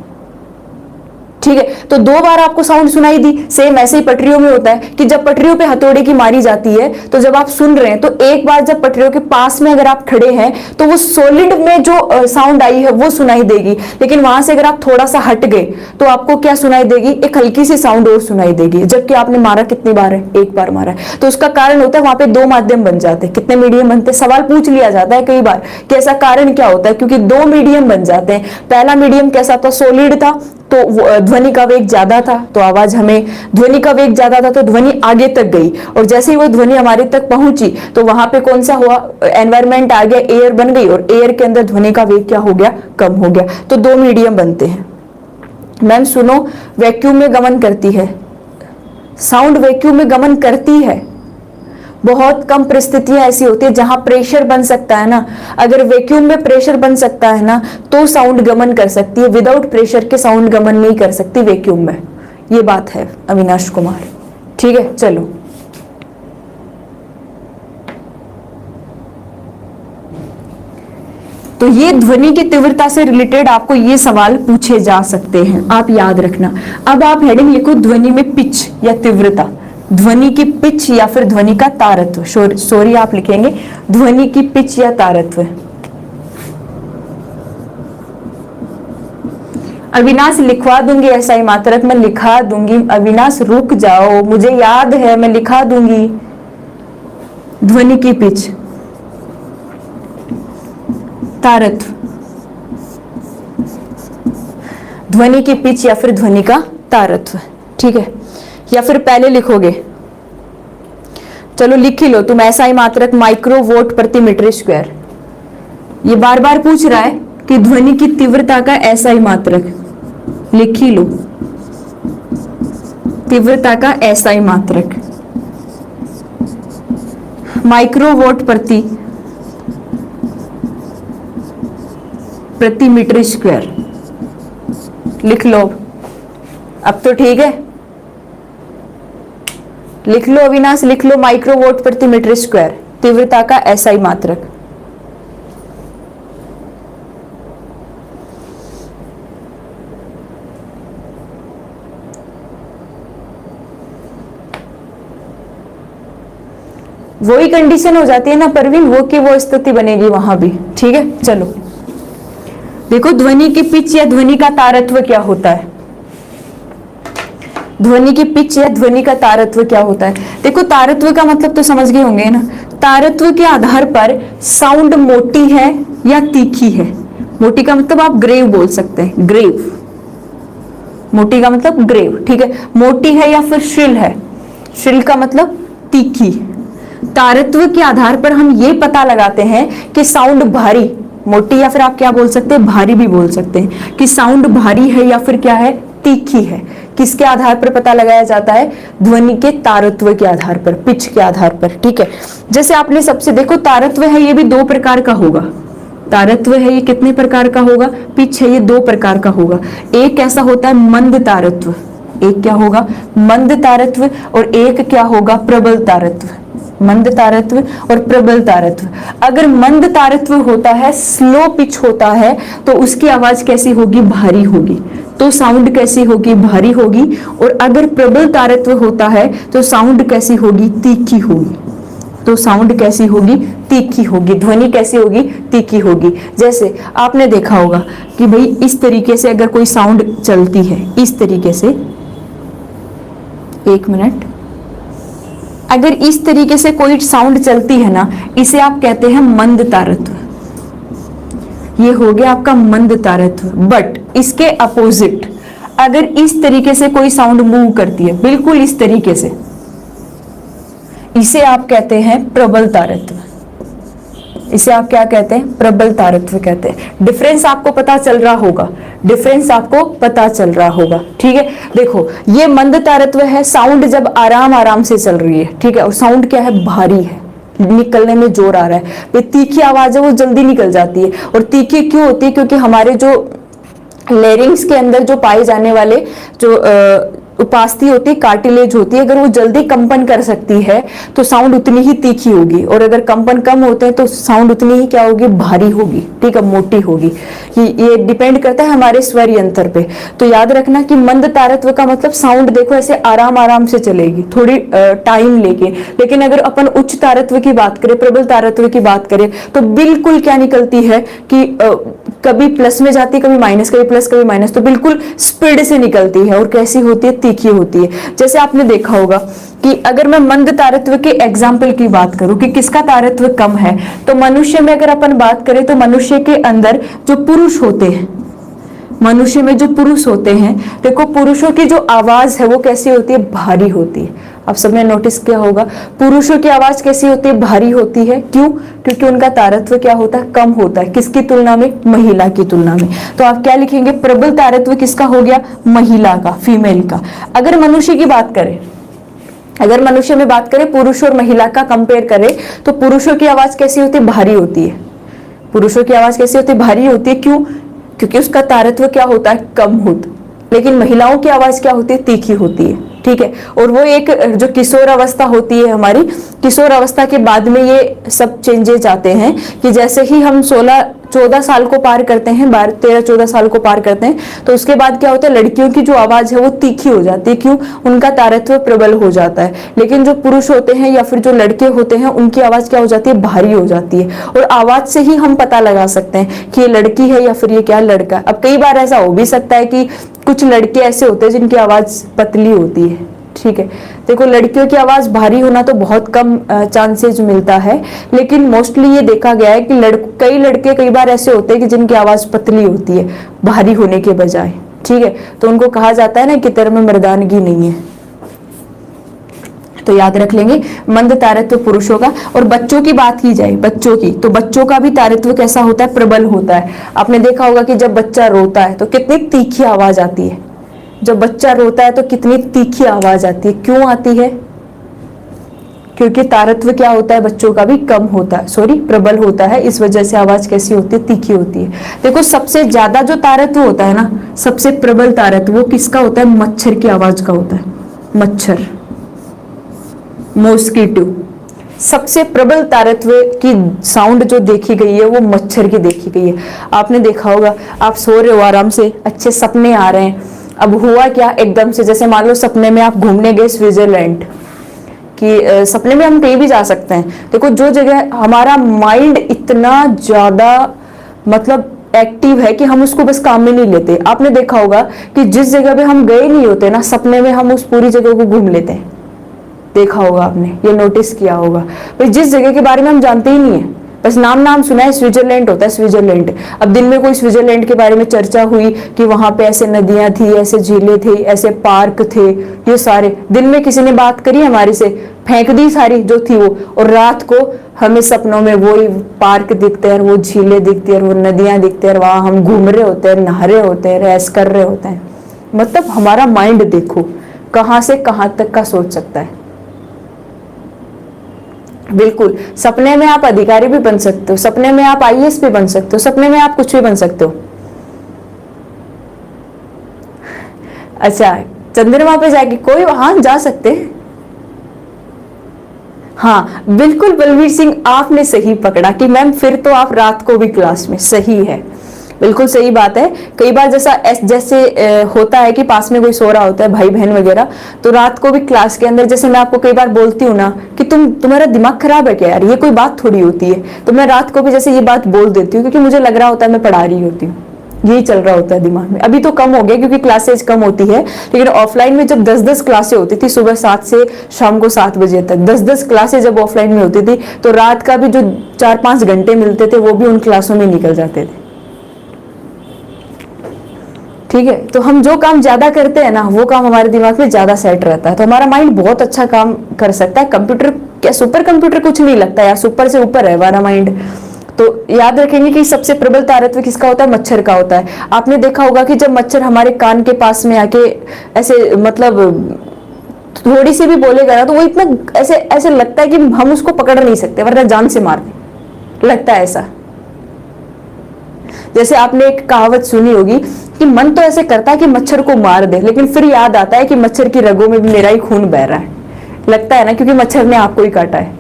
ठीक है। तो दो बार आपको साउंड सुनाई दी। सेम ऐसे ही पटरियों में होता है कि जब पटरियों पे हथौड़े की मारी जाती है, तो जब आप सुन रहे हैं तो एक बार जब पटरियों के पास में अगर आप खड़े हैं तो वो सॉलिड में जो साउंड आई है वो सुनाई देगी, लेकिन वहां से अगर आप थोड़ा सा हट गए तो आपको क्या सुनाई देगी, एक हल्की सी साउंड और सुनाई देगी, जबकि आपने मारा कितनी बार है, एक बार मारा है। तो उसका कारण होता है वहां पे दो माध्यम बन जाते हैं। कितने मीडियम बनते हैं, सवाल पूछ लिया जाता है कई बार कि ऐसा कारण क्या होता है, क्योंकि दो मीडियम बन जाते हैं। पहला मीडियम कैसा था, सॉलिड था, तो ध्वनि का वेग ज्यादा था, तो आवाज हमें, ध्वनि का वेग ज्यादा था तो ध्वनि आगे तक गई, और जैसे ही वो ध्वनि हमारे तक पहुंची तो वहां पे कौन सा हुआ, एनवायरमेंट आ गया, एयर बन गई, और एयर के अंदर ध्वनि का वेग क्या हो गया, कम हो गया। तो दो मीडियम बनते हैं। मैम सुनो, वैक्यूम में गमन करती है साउंड, वैक्यूम में गमन करती है। बहुत कम परिस्थितियां ऐसी होती है जहां प्रेशर बन सकता है ना, अगर वैक्यूम में प्रेशर बन सकता है ना तो साउंड गमन कर सकती है, विदाउट प्रेशर के साउंड गमन नहीं कर सकती वैक्यूम में। ये बात है अविनाश कुमार, ठीक है। चलो तो ये ध्वनि की तीव्रता से रिलेटेड आपको ये सवाल पूछे जा सकते हैं, आप याद रखना। अब आप हेडिंग लिखो ध्वनि में पिच या तीव्रता, ध्वनि की पिच या फिर ध्वनि का तारत्व, सॉरी आप लिखेंगे ध्वनि की पिच या तारत्व। अविनाश लिखवा दूंगी, ऐसा ही मात्रक मैं लिखा दूंगी। अविनाश रुक जाओ, मुझे याद है, मैं लिखा दूंगी। ध्वनि की पिच, तारत्व, ध्वनि की पिच या फिर ध्वनि का तारत्व, ठीक है। या फिर पहले लिखोगे, चलो लिख ही लो तुम, ऐसा ही मात्रक माइक्रोवोट प्रति मीटर स्क्वायर। ये बार बार पूछ रहा है कि ध्वनि की तीव्रता का ऐसा ही मात्रक, लिख ही लो तीव्रता का ऐसा ही मात्रक, माइक्रोवोट प्रति मीटर स्क्वायर, लिख लो। अब तो ठीक है, लिख लो अविनाश, लिख लो माइक्रोवोट प्रति मीटर स्क्वायर, तीव्रता का ऐसा ही मात्रक। वही कंडीशन हो जाती है ना परवीन, वो की वो स्थिति बनेगी वहां भी, ठीक है। चलो देखो ध्वनि की पिच या ध्वनि का तारत्व क्या होता है, ध्वनि की पिच या ध्वनि का तारत्व क्या होता है। देखो तारत्व का मतलब तो समझ गए होंगे ना, तारत्व के आधार पर साउंड मोटी है या तीखी है। मोटी का मतलब आप ग्रेव बोल सकते हैं, ग्रेव, मोटी का मतलब ग्रेव, ठीक है। मोटी है या फिर श्रिल है, श्रिल का मतलब तीखी। तारत्व के आधार पर हम ये पता लगाते हैं कि साउंड भारी, मोटी या फिर आप क्या बोल सकते हैं, भारी भी बोल सकते हैं, कि साउंड भारी है या फिर क्या है, तीखी है। किसके आधार पर पता लगाया जाता है, ध्वनि के तारत्व के आधार पर, पिच के आधार पर, ठीक है। जैसे आपने सबसे देखो तारत्व है, ये भी दो प्रकार का होगा, तारत्व है ये कितने प्रकार का होगा, पिच है ये दो प्रकार का होगा। एक ऐसा होता है मंद तारत्व, एक क्या होगा, मंद तारत्व, और एक क्या होगा, प्रबल तारत्व। मंद तारत्व और प्रबल तारत्व। अगर मंद तारत्व होता है, स्लो पिच होता है, तो उसकी आवाज कैसी होगी, भारी होगी, तो साउंड कैसी होगी, भारी होगी। और अगर प्रबल तारत्व होता है तो साउंड कैसी होगी, तीखी होगी, तो साउंड कैसी होगी, तीखी होगी, ध्वनि कैसी होगी, तीखी होगी। जैसे आपने देखा होगा कि भाई इस तरीके से अगर कोई साउंड चलती है, इस तरीके से, एक मिनट, अगर इस तरीके से कोई साउंड चलती है ना, इसे आप कहते हैं मंद तारत्व, ये हो गया आपका मंद तारत्व। बट इसके अपोजिट अगर इस तरीके से कोई साउंड मूव करती है, बिल्कुल इस तरीके से, इसे आप कहते हैं प्रबल तारत्व। इसे आप क्या कहते हैं? प्रबल तारत्व कहते हैं। डिफरेंस आपको पता चल रहा होगा, डिफरेंस आपको पता चल रहा होगा, ठीक है। देखो ये मंद तारत्व है, साउंड जब आराम आराम से चल रही है, ठीक है, और साउंड क्या है? भारी है, निकलने में जोर आ रहा है। तो तीखी आवाज है वो जल्दी निकल जाती है। और तीखी क्यों होती है? क्योंकि हमारे जो लेरिंग्स के अंदर जो पाए जाने वाले जो उपास्थि होती है, कार्टिलेज होती है, अगर वो जल्दी कंपन कर सकती है तो साउंड उतनी ही तीखी होगी, और अगर कंपन कम होते हैं तो साउंड उतनी ही क्या होगी? भारी होगी, ठीक है, मोटी होगी। ये डिपेंड करता है हमारे स्वर यंत्र पे। तो याद रखना कि मंद तारत्व का मतलब साउंड देखो ऐसे आराम आराम से चलेगी, थोड़ी टाइम लेके। लेकिन अगर अपन उच्च तारत्व की बात करें, प्रबल तारत्व की बात करें, तो बिल्कुल क्या निकलती है कि कभी प्लस में जाती है, कभी माइनस, कभी प्लस, कभी माइनस, तो बिल्कुल स्पीड से निकलती है। और कैसी होती है? तीखी होती है। जैसे आपने देखा होगा कि अगर मैं मंद तारत्व के एग्जाम्पल की बात करूं कि किसका तारत्व कम है, तो मनुष्य में अगर अपन बात करें तो मनुष्य के अंदर जो पुरुष होते हैं, मनुष्य में जो पुरुष होते हैं, देखो पुरुषों की जो आवाज है वो कैसी होती है? भारी होती है। आप सबने नोटिस किया होगा पुरुषों की आवाज कैसी होती है? भारी होती है। क्यों? क्योंकि उनका तारत्व क्या होता है? कम होता है। किसकी तुलना में? महिला की तुलना में। तो आप क्या लिखेंगे? प्रबल तारत्व किसका हो गया? महिला का, फीमेल का। अगर मनुष्य की बात करें, अगर मनुष्य में बात करें, पुरुष और महिला का कंपेयर करें, तो पुरुषों की आवाज कैसी होती है? भारी होती है। पुरुषों की आवाज कैसी होती है? भारी होती है। क्यों? क्योंकि उसका तारत्व क्या होता है? कम होता। लेकिन महिलाओं की आवाज क्या होती है? तीखी होती है, ठीक है। और वो एक जो किशोर अवस्था होती है हमारी, किशोर अवस्था के बाद में ये सब चेंजेस आते हैं कि जैसे ही हम 16-14 साल को पार करते हैं, 13-14 साल को पार करते हैं, तो उसके बाद क्या होता है? लड़कियों की जो आवाज है वो तीखी हो जाती है। क्यों? उनका तारत्व प्रबल हो जाता है। लेकिन जो पुरुष होते हैं या फिर जो लड़के होते हैं, उनकी आवाज क्या हो जाती है? भारी हो जाती है। और आवाज से ही हम पता लगा सकते हैं कि ये लड़की है या फिर ये क्या लड़का। अब कई बार ऐसा हो भी सकता है कि कुछ लड़के ऐसे होते हैं जिनकी आवाज पतली होती है, ठीक है। देखो लड़कियों की आवाज भारी होना तो बहुत कम चांसेस मिलता है, लेकिन मोस्टली ये देखा गया है कि कई लड़के कई बार ऐसे होते हैं कि जिनकी आवाज पतली होती है भारी होने के बजाय, ठीक है। तो उनको कहा जाता है ना कि तेरे में मर्दानगी नहीं है। तो याद रख लेंगे मंद तारत्व पुरुषों का। और बच्चों की बात की जाए, बच्चों की, तो बच्चों का भी तारत्व कैसा होता है? प्रबल होता है। आपने देखा होगा कि जब बच्चा रोता है तो कितनी तीखी आवाज आती है। जब बच्चा रोता है तो कितनी तीखी आवाज आती है। क्यों आती है? क्योंकि तारत्व क्या होता है? बच्चों का भी कम होता है, सॉरी प्रबल होता है। इस वजह से आवाज कैसी होती है? तीखी होती है। देखो सबसे ज्यादा जो तारत्व होता है ना, सबसे प्रबल तारत्व वो किसका होता है? मच्छर की आवाज का होता है। मच्छर, मॉस्किटो, सबसे प्रबल तारत्व की साउंड जो देखी गई है वो मच्छर की देखी गई है। आपने देखा होगा, आप सो रहे हो आराम से, अच्छे सपने आ रहे हैं, अब हुआ क्या एकदम से, जैसे मान लो सपने में आप घूमने गए स्विट्जरलैंड, कि सपने में हम कहीं भी जा सकते हैं। देखो जो जगह हमारा माइंड इतना ज्यादा मतलब एक्टिव है कि हम उसको बस काम में नहीं लेते। आपने देखा होगा कि जिस जगह पे हम गए नहीं होते ना, सपने में हम उस पूरी जगह को घूम लेते हैं। देखा होगा आपने, ये नोटिस किया होगा। भाई जिस जगह के बारे में हम जानते ही नहीं है, बस नाम सुना है, स्विट्जरलैंड होता है स्विट्जरलैंड। अब दिन में कोई स्विट्जरलैंड के बारे में चर्चा हुई कि वहां पे ऐसे नदियां थी, ऐसे झीलें थे, ऐसे पार्क थे, ये सारे दिन में किसी ने बात करी हमारे से, फेंक दी सारी जो थी वो, और रात को हमें सपनों में वही पार्क दिखते हैं, वो झीलें दिखती है, वो नदियां दिखती है, वहां हम घूम रहे होते हैं, नहा रहे होते हैं, रेस कर रहे होते हैं। मतलब हमारा माइंड देखो कहां से कहां तक का सोच सकता है। बिल्कुल, सपने में आप अधिकारी भी बन सकते हो, सपने में आप आईएएस भी बन सकते हो, सपने में आप कुछ भी बन सकते हो। अच्छा, चंद्रमा पे जाके कोई वहां जा सकते हैं? हाँ बिल्कुल बलवीर सिंह, आपने सही पकड़ा कि मैम फिर तो आप रात को भी क्लास में, सही है, बिल्कुल सही बात है। कई बार जैसे होता है कि पास में कोई सो रहा होता है, भाई बहन वगैरह, तो रात को भी क्लास के अंदर, जैसे मैं आपको कई बार बोलती हूँ ना कि तुम्हारा दिमाग खराब है क्या यार, ये कोई बात थोड़ी होती है, तो मैं रात को भी जैसे ये बात बोल देती हूँ क्योंकि मुझे लग रहा होता है मैं पढ़ा रही होती हूँ, यही चल रहा होता है दिमाग में। अभी तो कम हो गया क्योंकि क्लासेज कम होती है, लेकिन ऑफलाइन में जब 10-10 क्लासें होती थी, सुबह 7 से शाम को 7 बजे तक 10-10 क्लासें जब ऑफलाइन में होती थी, तो रात का भी जो 4-5 घंटे मिलते थे वो भी उन क्लासों में निकल जाते थे। ठीक है, तो हम जो काम ज्यादा करते हैं ना, वो काम हमारे दिमाग में ज्यादा सेट रहता है, तो हमारा माइंड बहुत अच्छा काम कर सकता है। कंप्यूटर क्या सुपर कंप्यूटर कुछ नहीं लगता यार, सुपर से ऊपर है हमारा माइंड। तो याद रखेंगे कि सबसे प्रबल तारत्व किसका होता है, मच्छर का होता है। आपने देखा होगा कि जब मच्छर हमारे कान के पास में आके ऐसे मतलब थोड़ी सी भी बोलेगा ना, तो वो इतना ऐसे ऐसे लगता है कि हम उसको पकड़ नहीं सकते, वरना जान से मार दे, लगता है ऐसा। जैसे आपने एक कहावत सुनी होगी कि मन तो ऐसे करता है कि मच्छर को मार दे, लेकिन फिर याद आता है कि मच्छर की रगों में भी मेरा ही खून बह रहा है। लगता है ना, क्योंकि मच्छर ने आपको ही काटा है।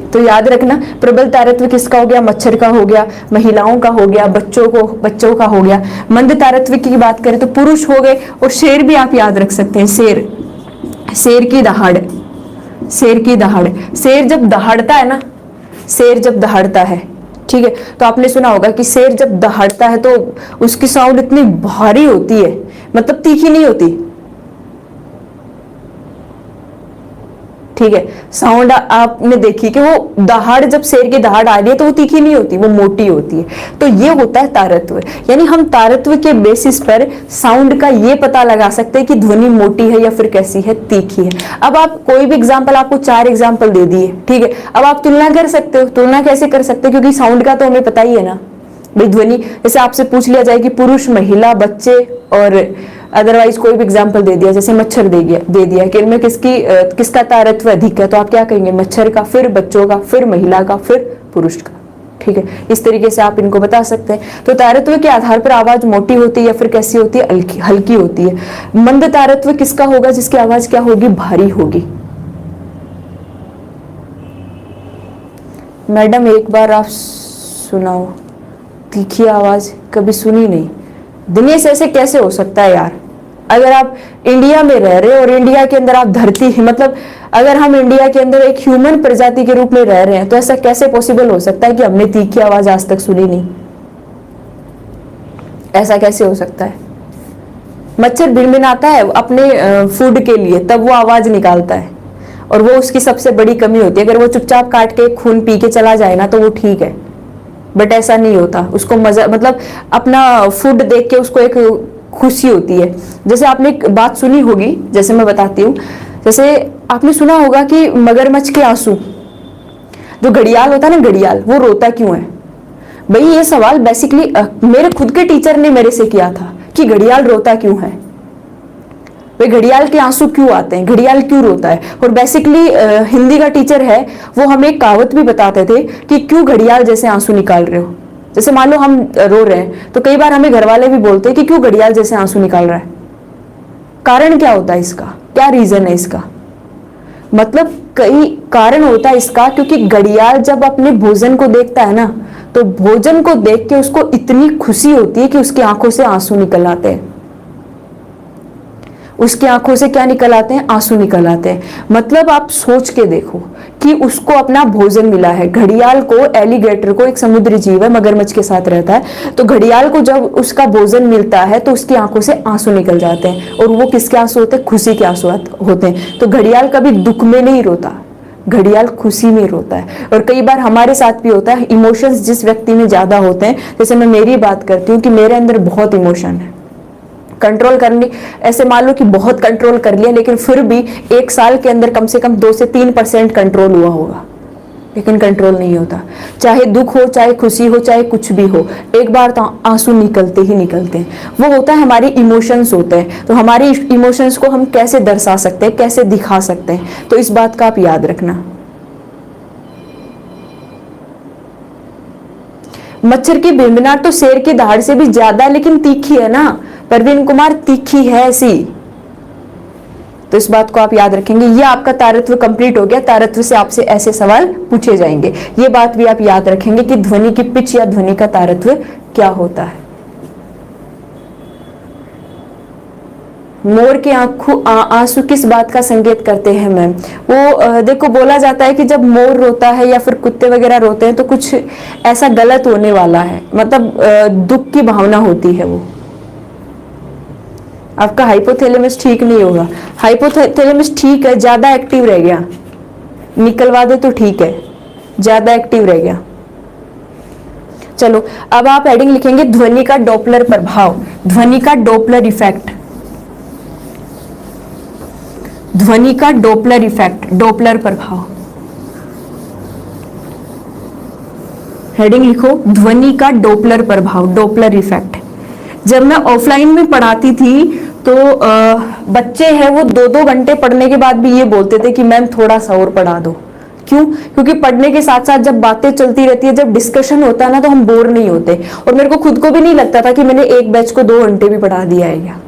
तो याद रखना, प्रबल तारत्व किसका हो गया, मच्छर का हो गया, महिलाओं का हो गया, बच्चों का हो गया। मंद तारत्व की बात करें तो पुरुष हो गए। और शेर भी आप याद रख सकते हैं, शेर की दहाड़, शेर की दहाड़। शेर जब दहाड़ता है ना, शेर जब दहाड़ता है, ठीक है, तो आपने सुना होगा कि शेर जब दहाड़ता है तो उसकी साउंड इतनी भारी होती है, मतलब तीखी नहीं होती, ठीक है। साउंड आपने देखी कि वो दहाड़, जब शेर की दहाड़ आ रही है तो वो तीखी नहीं होती, वो मोटी होती है। तो ये होता है तारत्व। यानी हम तारत्व के बेसिस पर साउंड का ये पता लगा सकते हैं कि ध्वनि मोटी है या फिर कैसी है, तीखी है। अब आप कोई भी एग्जाम्पल, आपको 4 एग्जाम्पल दे दिए, ठीक है। अब आप तुलना कर सकते हो। तुलना कैसे कर सकते हो, क्योंकि साउंड का तो हमें पता ही है ना भाई, ध्वनि। जैसे आपसे पूछ लिया जाए कि पुरुष, महिला, बच्चे और अदरवाइज कोई भी एग्जाम्पल दे दिया, जैसे मच्छर दे दिया कि इनमें किसका तारत्व अधिक है, तो आप क्या कहेंगे, मच्छर का, फिर बच्चों का, फिर महिला का, फिर पुरुष का, ठीक है। इस तरीके से आप इनको बता सकते हैं। तो तारत्व के आधार पर आवाज मोटी होती है या फिर कैसी होती है, हल्की होती है। मंद तारत्व किसका होगा, जिसकी आवाज क्या होगी, भारी होगी। मैडम एक बार आप सुनाओ, तीखी आवाज कभी सुनी नहीं। दिनेश ऐसे कैसे हो सकता है यार, अगर आप इंडिया में रह रहे हो और इंडिया के अंदर आप धरती, मतलब अगर हम इंडिया के अंदर एक ह्यूमन प्रजाति के रूप में रह रहे हैं, तो ऐसा कैसे पॉसिबल हो सकता है कि हमने तीखी आवाज आज तक सुनी नहीं। ऐसा कैसे हो सकता है। मच्छर भिनभिनाता है अपने फूड के लिए, तब वो आवाज निकालता है, और वो उसकी सबसे बड़ी कमी होती है। अगर वो चुपचाप काट के खून पी के चला जाए ना, तो वो ठीक है, बट ऐसा नहीं होता। उसको मजा, मतलब अपना फूड देख के उसको एक खुशी होती है। जैसे आपने एक बात सुनी होगी, जैसे मैं बताती हूँ, जैसे आपने सुना होगा कि मगरमच्छ के आंसू, जो घड़ियाल होता है ना, घड़ियाल, वो रोता क्यों है। भाई ये सवाल बेसिकली मेरे खुद के टीचर ने मेरे से किया था कि घड़ियाल रोता क्यों है, भाई घड़ियाल के आंसू क्यों आते हैं, घड़ियाल क्यों रोता है। और बेसिकली हिंदी का टीचर है, वो हमें एक कहावत भी बताते थे कि क्यों घड़ियाल जैसे आंसू निकाल रहे हो। जैसे मान लो हम रो रहे हैं, तो कई बार हमें घर वाले भी बोलते हैं कि क्यों घड़ियाल जैसे आंसू निकाल रहा है। कारण क्या होता है इसका, क्या रीजन है इसका, मतलब कई कारण होता है इसका। क्योंकि घड़ियाल जब अपने भोजन को देखता है ना, तो भोजन को देख के उसको इतनी खुशी होती है कि उसकी आंखों से आंसू निकल आते हैं। उसकी आंखों से क्या निकल आते हैं, आंसू निकल आते हैं। मतलब आप सोच के देखो कि उसको अपना भोजन मिला है। घड़ियाल को, एलिगेटर को, एक समुद्री जीव है, मगरमच्छ के साथ रहता है, तो घड़ियाल को जब उसका भोजन मिलता है तो उसकी आंखों से आंसू निकल जाते हैं। और वो किसके आंसू होते हैं, खुशी के आंसू होते हैं। तो घड़ियाल कभी दुख में नहीं रोता, घड़ियाल खुशी में रोता है। और कई बार हमारे साथ भी होता है, इमोशंस जिस व्यक्ति में ज्यादा होते हैं, जैसे मैं मेरी बात करती हूँ कि मेरे अंदर बहुत इमोशन है, कंट्रोल करनी, ऐसे मान लो कि बहुत कंट्रोल कर लिया, लेकिन फिर भी 1 साल के अंदर कम से कम 2 से 3% कंट्रोल हुआ होगा, लेकिन कंट्रोल नहीं होता। चाहे दुख हो, चाहे खुशी हो, चाहे कुछ भी हो, एक बार तो आंसू निकलते ही निकलते हैं। वो होता है हमारे इमोशंस होते हैं। तो हमारे इमोशंस को हम कैसे दर्शा सकते हैं, कैसे दिखा सकते हैं, तो इस बात का आप याद रखना। मच्छर की भिनभिनाहट तो शेर की दहाड़ से भी ज्यादा लेकिन तीखी है ना परवीन कुमार, तीखी है ऐसी। तो इस बात को आप याद रखेंगे। ये आपका तारत्व कंप्लीट हो गया। तारत्व से आपसे ऐसे सवाल पूछे जाएंगे। ये बात भी आप याद रखेंगे कि ध्वनि की पिच या ध्वनि का तारत्व क्या होता है। मोर के आंसू किस बात का संकेत करते हैं मैम? वो देखो, बोला जाता है कि जब मोर रोता है या फिर कुत्ते वगैरह रोते हैं तो कुछ ऐसा गलत होने वाला है, मतलब दुख की भावना होती है। वो आपका हाइपोथैलेमस ठीक नहीं होगा। हाइपोथैलेमस ठीक है, ज्यादा एक्टिव रह गया, निकलवा दे तो ठीक है, ज्यादा एक्टिव रह गया। चलो अब आप हेडिंग लिखेंगे ध्वनि का डॉपलर प्रभाव, ध्वनि का डॉपलर इफेक्ट। ध्वनि का डोपलर इफेक्ट, डोपलर प्रभाव। हेडिंग लिखो, ध्वनि का डोपलर प्रभाव, डोपलर इफेक्ट। जब मैं ऑफलाइन में पढ़ाती थी तो बच्चे हैं वो 2-2 घंटे पढ़ने के बाद भी ये बोलते थे कि मैम थोड़ा सा और पढ़ा दो। क्यों? क्योंकि पढ़ने के साथ साथ जब बातें चलती रहती है, जब डिस्कशन होता है ना, तो हम बोर नहीं होते। और मेरे को खुद को भी नहीं लगता था कि मैंने एक बैच को 2 घंटे भी पढ़ा दिया है क्या,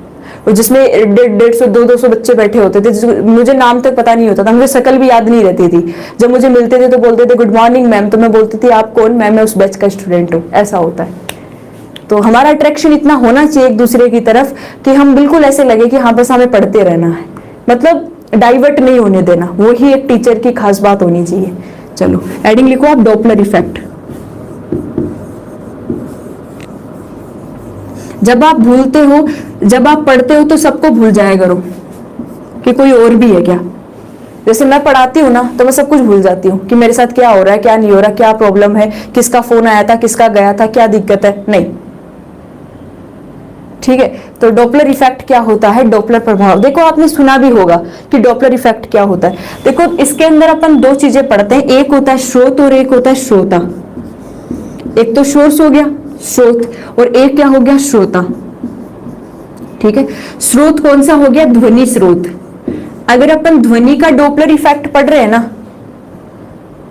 और जिसमें 150, 200 बच्चे बैठे होते थे, मुझे नाम तक पता नहीं होता था, मुझे शक्ल भी याद नहीं रहती थी। जब मुझे मिलते थे तो बोलते थे गुड मॉर्निंग मैम, तो मैं बोलती थी आप कौन? मैं उस बैच का स्टूडेंट हूँ। ऐसा होता है। तो हमारा अट्रैक्शन इतना होना चाहिए एक दूसरे की तरफ कि हम बिल्कुल ऐसे लगे कि हाँ बस हमें पढ़ते रहना है, मतलब डाइवर्ट नहीं होने देना। वो ही एक टीचर की खास बात होनी चाहिए। चलो एडिंग लिखो आप, डॉपलर इफेक्ट। जब आप भूलते हो, जब आप पढ़ते हो तो सबको भूल जाया करो कि कोई और भी है क्या। जैसे मैं पढ़ाती हूँ ना तो मैं सब कुछ भूल जाती हूँ कि मेरे साथ क्या हो रहा है, क्या नहीं हो रहा, क्या प्रॉब्लम है, किसका फोन आया था, किसका गया था, क्या दिक्कत है, नहीं। ठीक है, तो डॉपलर इफेक्ट क्या होता है? डॉपलर प्रभाव। देखो आपने सुना भी होगा कि डॉपलर इफेक्ट क्या होता है। देखो इसके अंदर अपन 2 चीजें पढ़ते हैं, एक होता है स्रोत और एक होता है श्रोता। एक तो सोर्स हो गया स्रोत, और एक क्या हो गया? श्रोता। ठीक है, स्रोत कौन सा हो गया? ध्वनि स्रोत। अगर अपन ध्वनि का डॉपलर इफेक्ट पढ़ रहे हैं ना,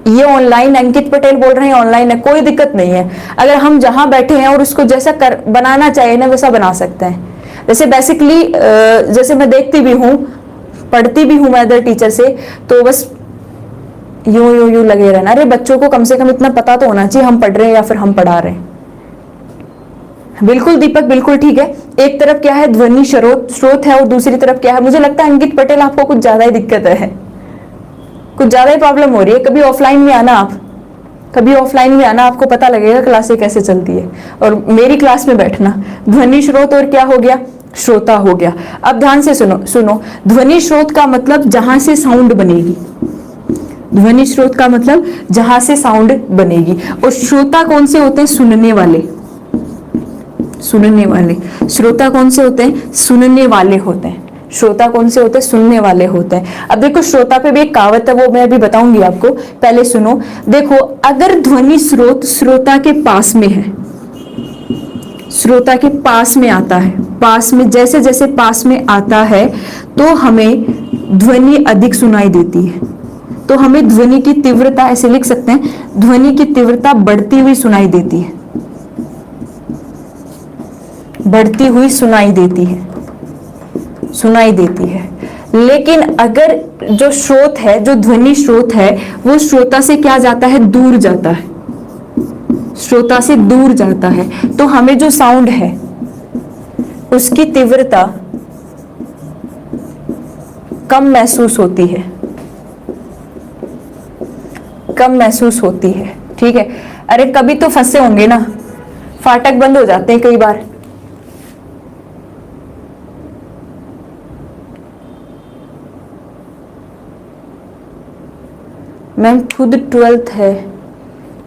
ये ऑनलाइन, अंकित पटेल बोल रहे हैं ऑनलाइन है, कोई दिक्कत नहीं है। अगर हम जहां बैठे हैं और उसको जैसा बनाना चाहिए ना वैसा बना सकते हैं। जैसे बेसिकली जैसे मैं देखती भी हूँ, पढ़ती भी हूँ मैं अदर टीचर से, तो बस यूं यूं यूं लगे रहना। अरे बच्चों को कम से कम इतना पता तो होना चाहिए हम पढ़ रहे हैं या फिर हम पढ़ा रहे हैं। बिल्कुल दीपक, बिल्कुल ठीक है। एक तरफ क्या है? ध्वनि स्रोत है, और दूसरी तरफ क्या है? मुझे लगता है अंकित पटेल आपको कुछ ज्यादा ही दिक्कत है, कुछ ज्यादा ही प्रॉब्लम हो रही है। कभी ऑफलाइन में आना आप, कभी ऑफलाइन में आना, आपको पता लगेगा क्लासें कैसे चलती है, और मेरी क्लास में बैठना। ध्वनि स्रोत और क्या हो गया? श्रोता हो गया। अब ध्यान से सुनो, ध्वनि स्रोत का मतलब जहां से साउंड बनेगी। ध्वनि स्रोत का मतलब जहां से साउंड बनेगी। और श्रोता कौन से होते हैं? सुनने वाले। सुनने वाले। श्रोता कौन से होते हैं? सुनने वाले होते हैं। श्रोता कौन से होते हैं? सुनने वाले होते हैं। अब देखो श्रोता पे भी एक कहावत है, वो मैं अभी बताऊंगी आपको, पहले सुनो। देखो अगर ध्वनि स्रोत श्रोता के पास में है, श्रोता के पास में आता है, पास में, जैसे जैसे पास में आता है तो हमें ध्वनि अधिक सुनाई देती है। तो हमें ध्वनि की तीव्रता, ऐसे लिख सकते हैं, ध्वनि की तीव्रता बढ़ती हुई सुनाई देती है, बढ़ती हुई सुनाई देती है, सुनाई देती है। लेकिन अगर जो स्रोत है, जो ध्वनि स्रोत है, वो श्रोता से क्या जाता है? दूर जाता है, श्रोता से दूर जाता है, तो हमें जो साउंड है उसकी तीव्रता कम महसूस होती है, कम महसूस होती है। ठीक है, अरे कभी तो फंसे होंगे ना, फाटक बंद हो जाते हैं कई बार। मैम खुद 12th है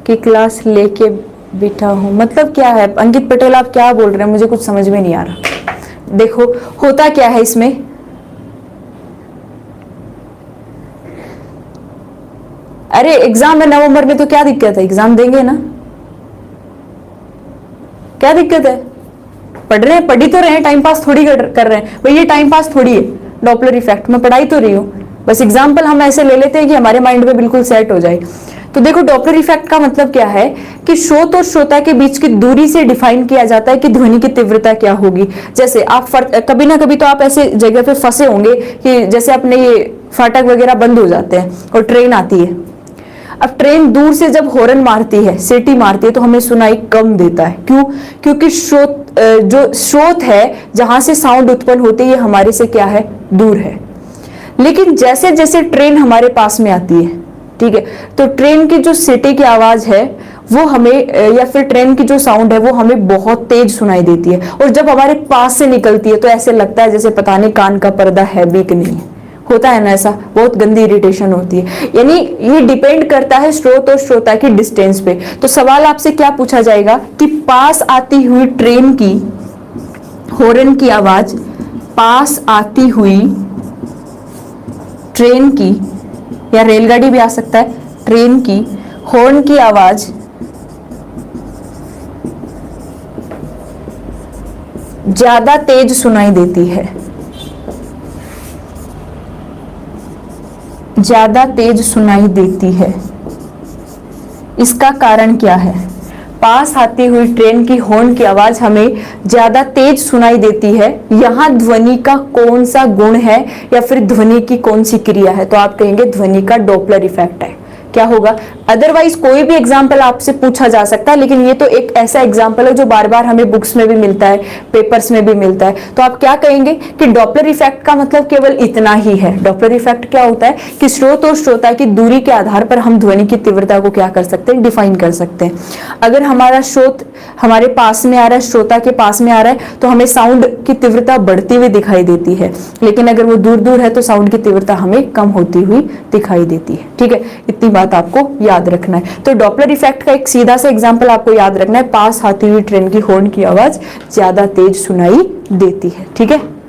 कि क्लास लेके बैठा हूं, मतलब क्या है? अंकित पटेल आप क्या बोल रहे हैं? मुझे कुछ समझ में नहीं आ रहा। देखो होता क्या है इसमें, अरे एग्जाम है नवंबर में, तो क्या दिक्कत है? एग्जाम देंगे ना, क्या दिक्कत है? पढ़ रहे हैं, पढ़ी तो रहे हैं, टाइम पास थोड़ी कर रहे हैं भाई, ये टाइम पास थोड़ी है। डॉपलर इफेक्ट मैं पढ़ाई तो रही हूँ, बस एग्जाम्पल हम ऐसे ले लेते हैं कि हमारे माइंड में बिल्कुल सेट हो जाए। तो देखो डॉपलर इफेक्ट का मतलब क्या है कि स्रोत और श्रोता के बीच की दूरी से डिफाइन किया जाता है कि ध्वनि की तीव्रता क्या होगी। जैसे आप कभी ना कभी तो आप ऐसे जगह पे फंसे होंगे कि जैसे अपने ये फाटक वगैरह बंद हो जाते हैं और ट्रेन आती है। अब ट्रेन दूर से जब हॉर्न मारती है, सीटी मारती है, तो हमें सुनाई कम देता है। क्यों? क्योंकि जो स्रोत है जहां से साउंड उत्पन्न होती है, ये हमारे से क्या है? दूर है। लेकिन जैसे जैसे ट्रेन हमारे पास में आती है, ठीक है, तो ट्रेन की जो सीटी की आवाज है वो हमें, या फिर ट्रेन की जो साउंड है वो हमें बहुत तेज सुनाई देती है। और जब हमारे पास से निकलती है तो ऐसे लगता है जैसे पता नहीं कान का पर्दा है भी कि नहीं है। होता है ना ऐसा, बहुत गंदी इरिटेशन होती है। यानी ये डिपेंड करता है स्रोत और श्रोता की डिस्टेंस पे। तो सवाल आपसे क्या पूछा जाएगा कि पास आती हुई ट्रेन की हॉर्न की आवाज, पास आती हुई ट्रेन की या रेलगाड़ी भी आ सकता है, ट्रेन की हॉर्न की आवाज ज्यादा तेज सुनाई देती है, ज्यादा तेज सुनाई देती है। इसका कारण क्या है? पास आती हुई ट्रेन की हॉर्न की आवाज हमें ज्यादा तेज सुनाई देती है, यहां ध्वनि का कौन सा गुण है या फिर ध्वनि की कौन सी क्रिया है? तो आप कहेंगे ध्वनि का डॉपलर इफेक्ट है। क्या होगा? अदरवाइज कोई भी एग्जाम्पल आपसे पूछा जा सकता है, लेकिन ये तो एक ऐसा एग्जाम्पल है जो बार बार हमें बुक्स में भी मिलता है, पेपर्स में भी मिलता है। तो आप क्या कहेंगे कि डॉपलर इफेक्ट का मतलब केवल इतना ही है। डॉपलर इफेक्ट क्या होता है कि स्रोत और श्रोता की दूरी के आधार पर हम ध्वनि की तीव्रता को क्या कर सकते हैं? डिफाइन कर सकते हैं। अगर हमारा स्रोत हमारे पास में आ रहा है, श्रोता के पास में आ रहा है, तो हमें साउंड की तीव्रता बढ़ती हुई दिखाई देती है, लेकिन अगर वो दूर दूर है तो साउंड की तीव्रता हमें कम होती हुई दिखाई देती है। ठीक है, इतनी बात आपको याद रखना है। तो डॉपलर इफेक्ट का एक सीधा सा एग्जांपल आपको याद रखना है, पास आती हुई ट्रेन की हॉर्न की आवाज ज्यादा तेज सुनाई देती है। ठीक है।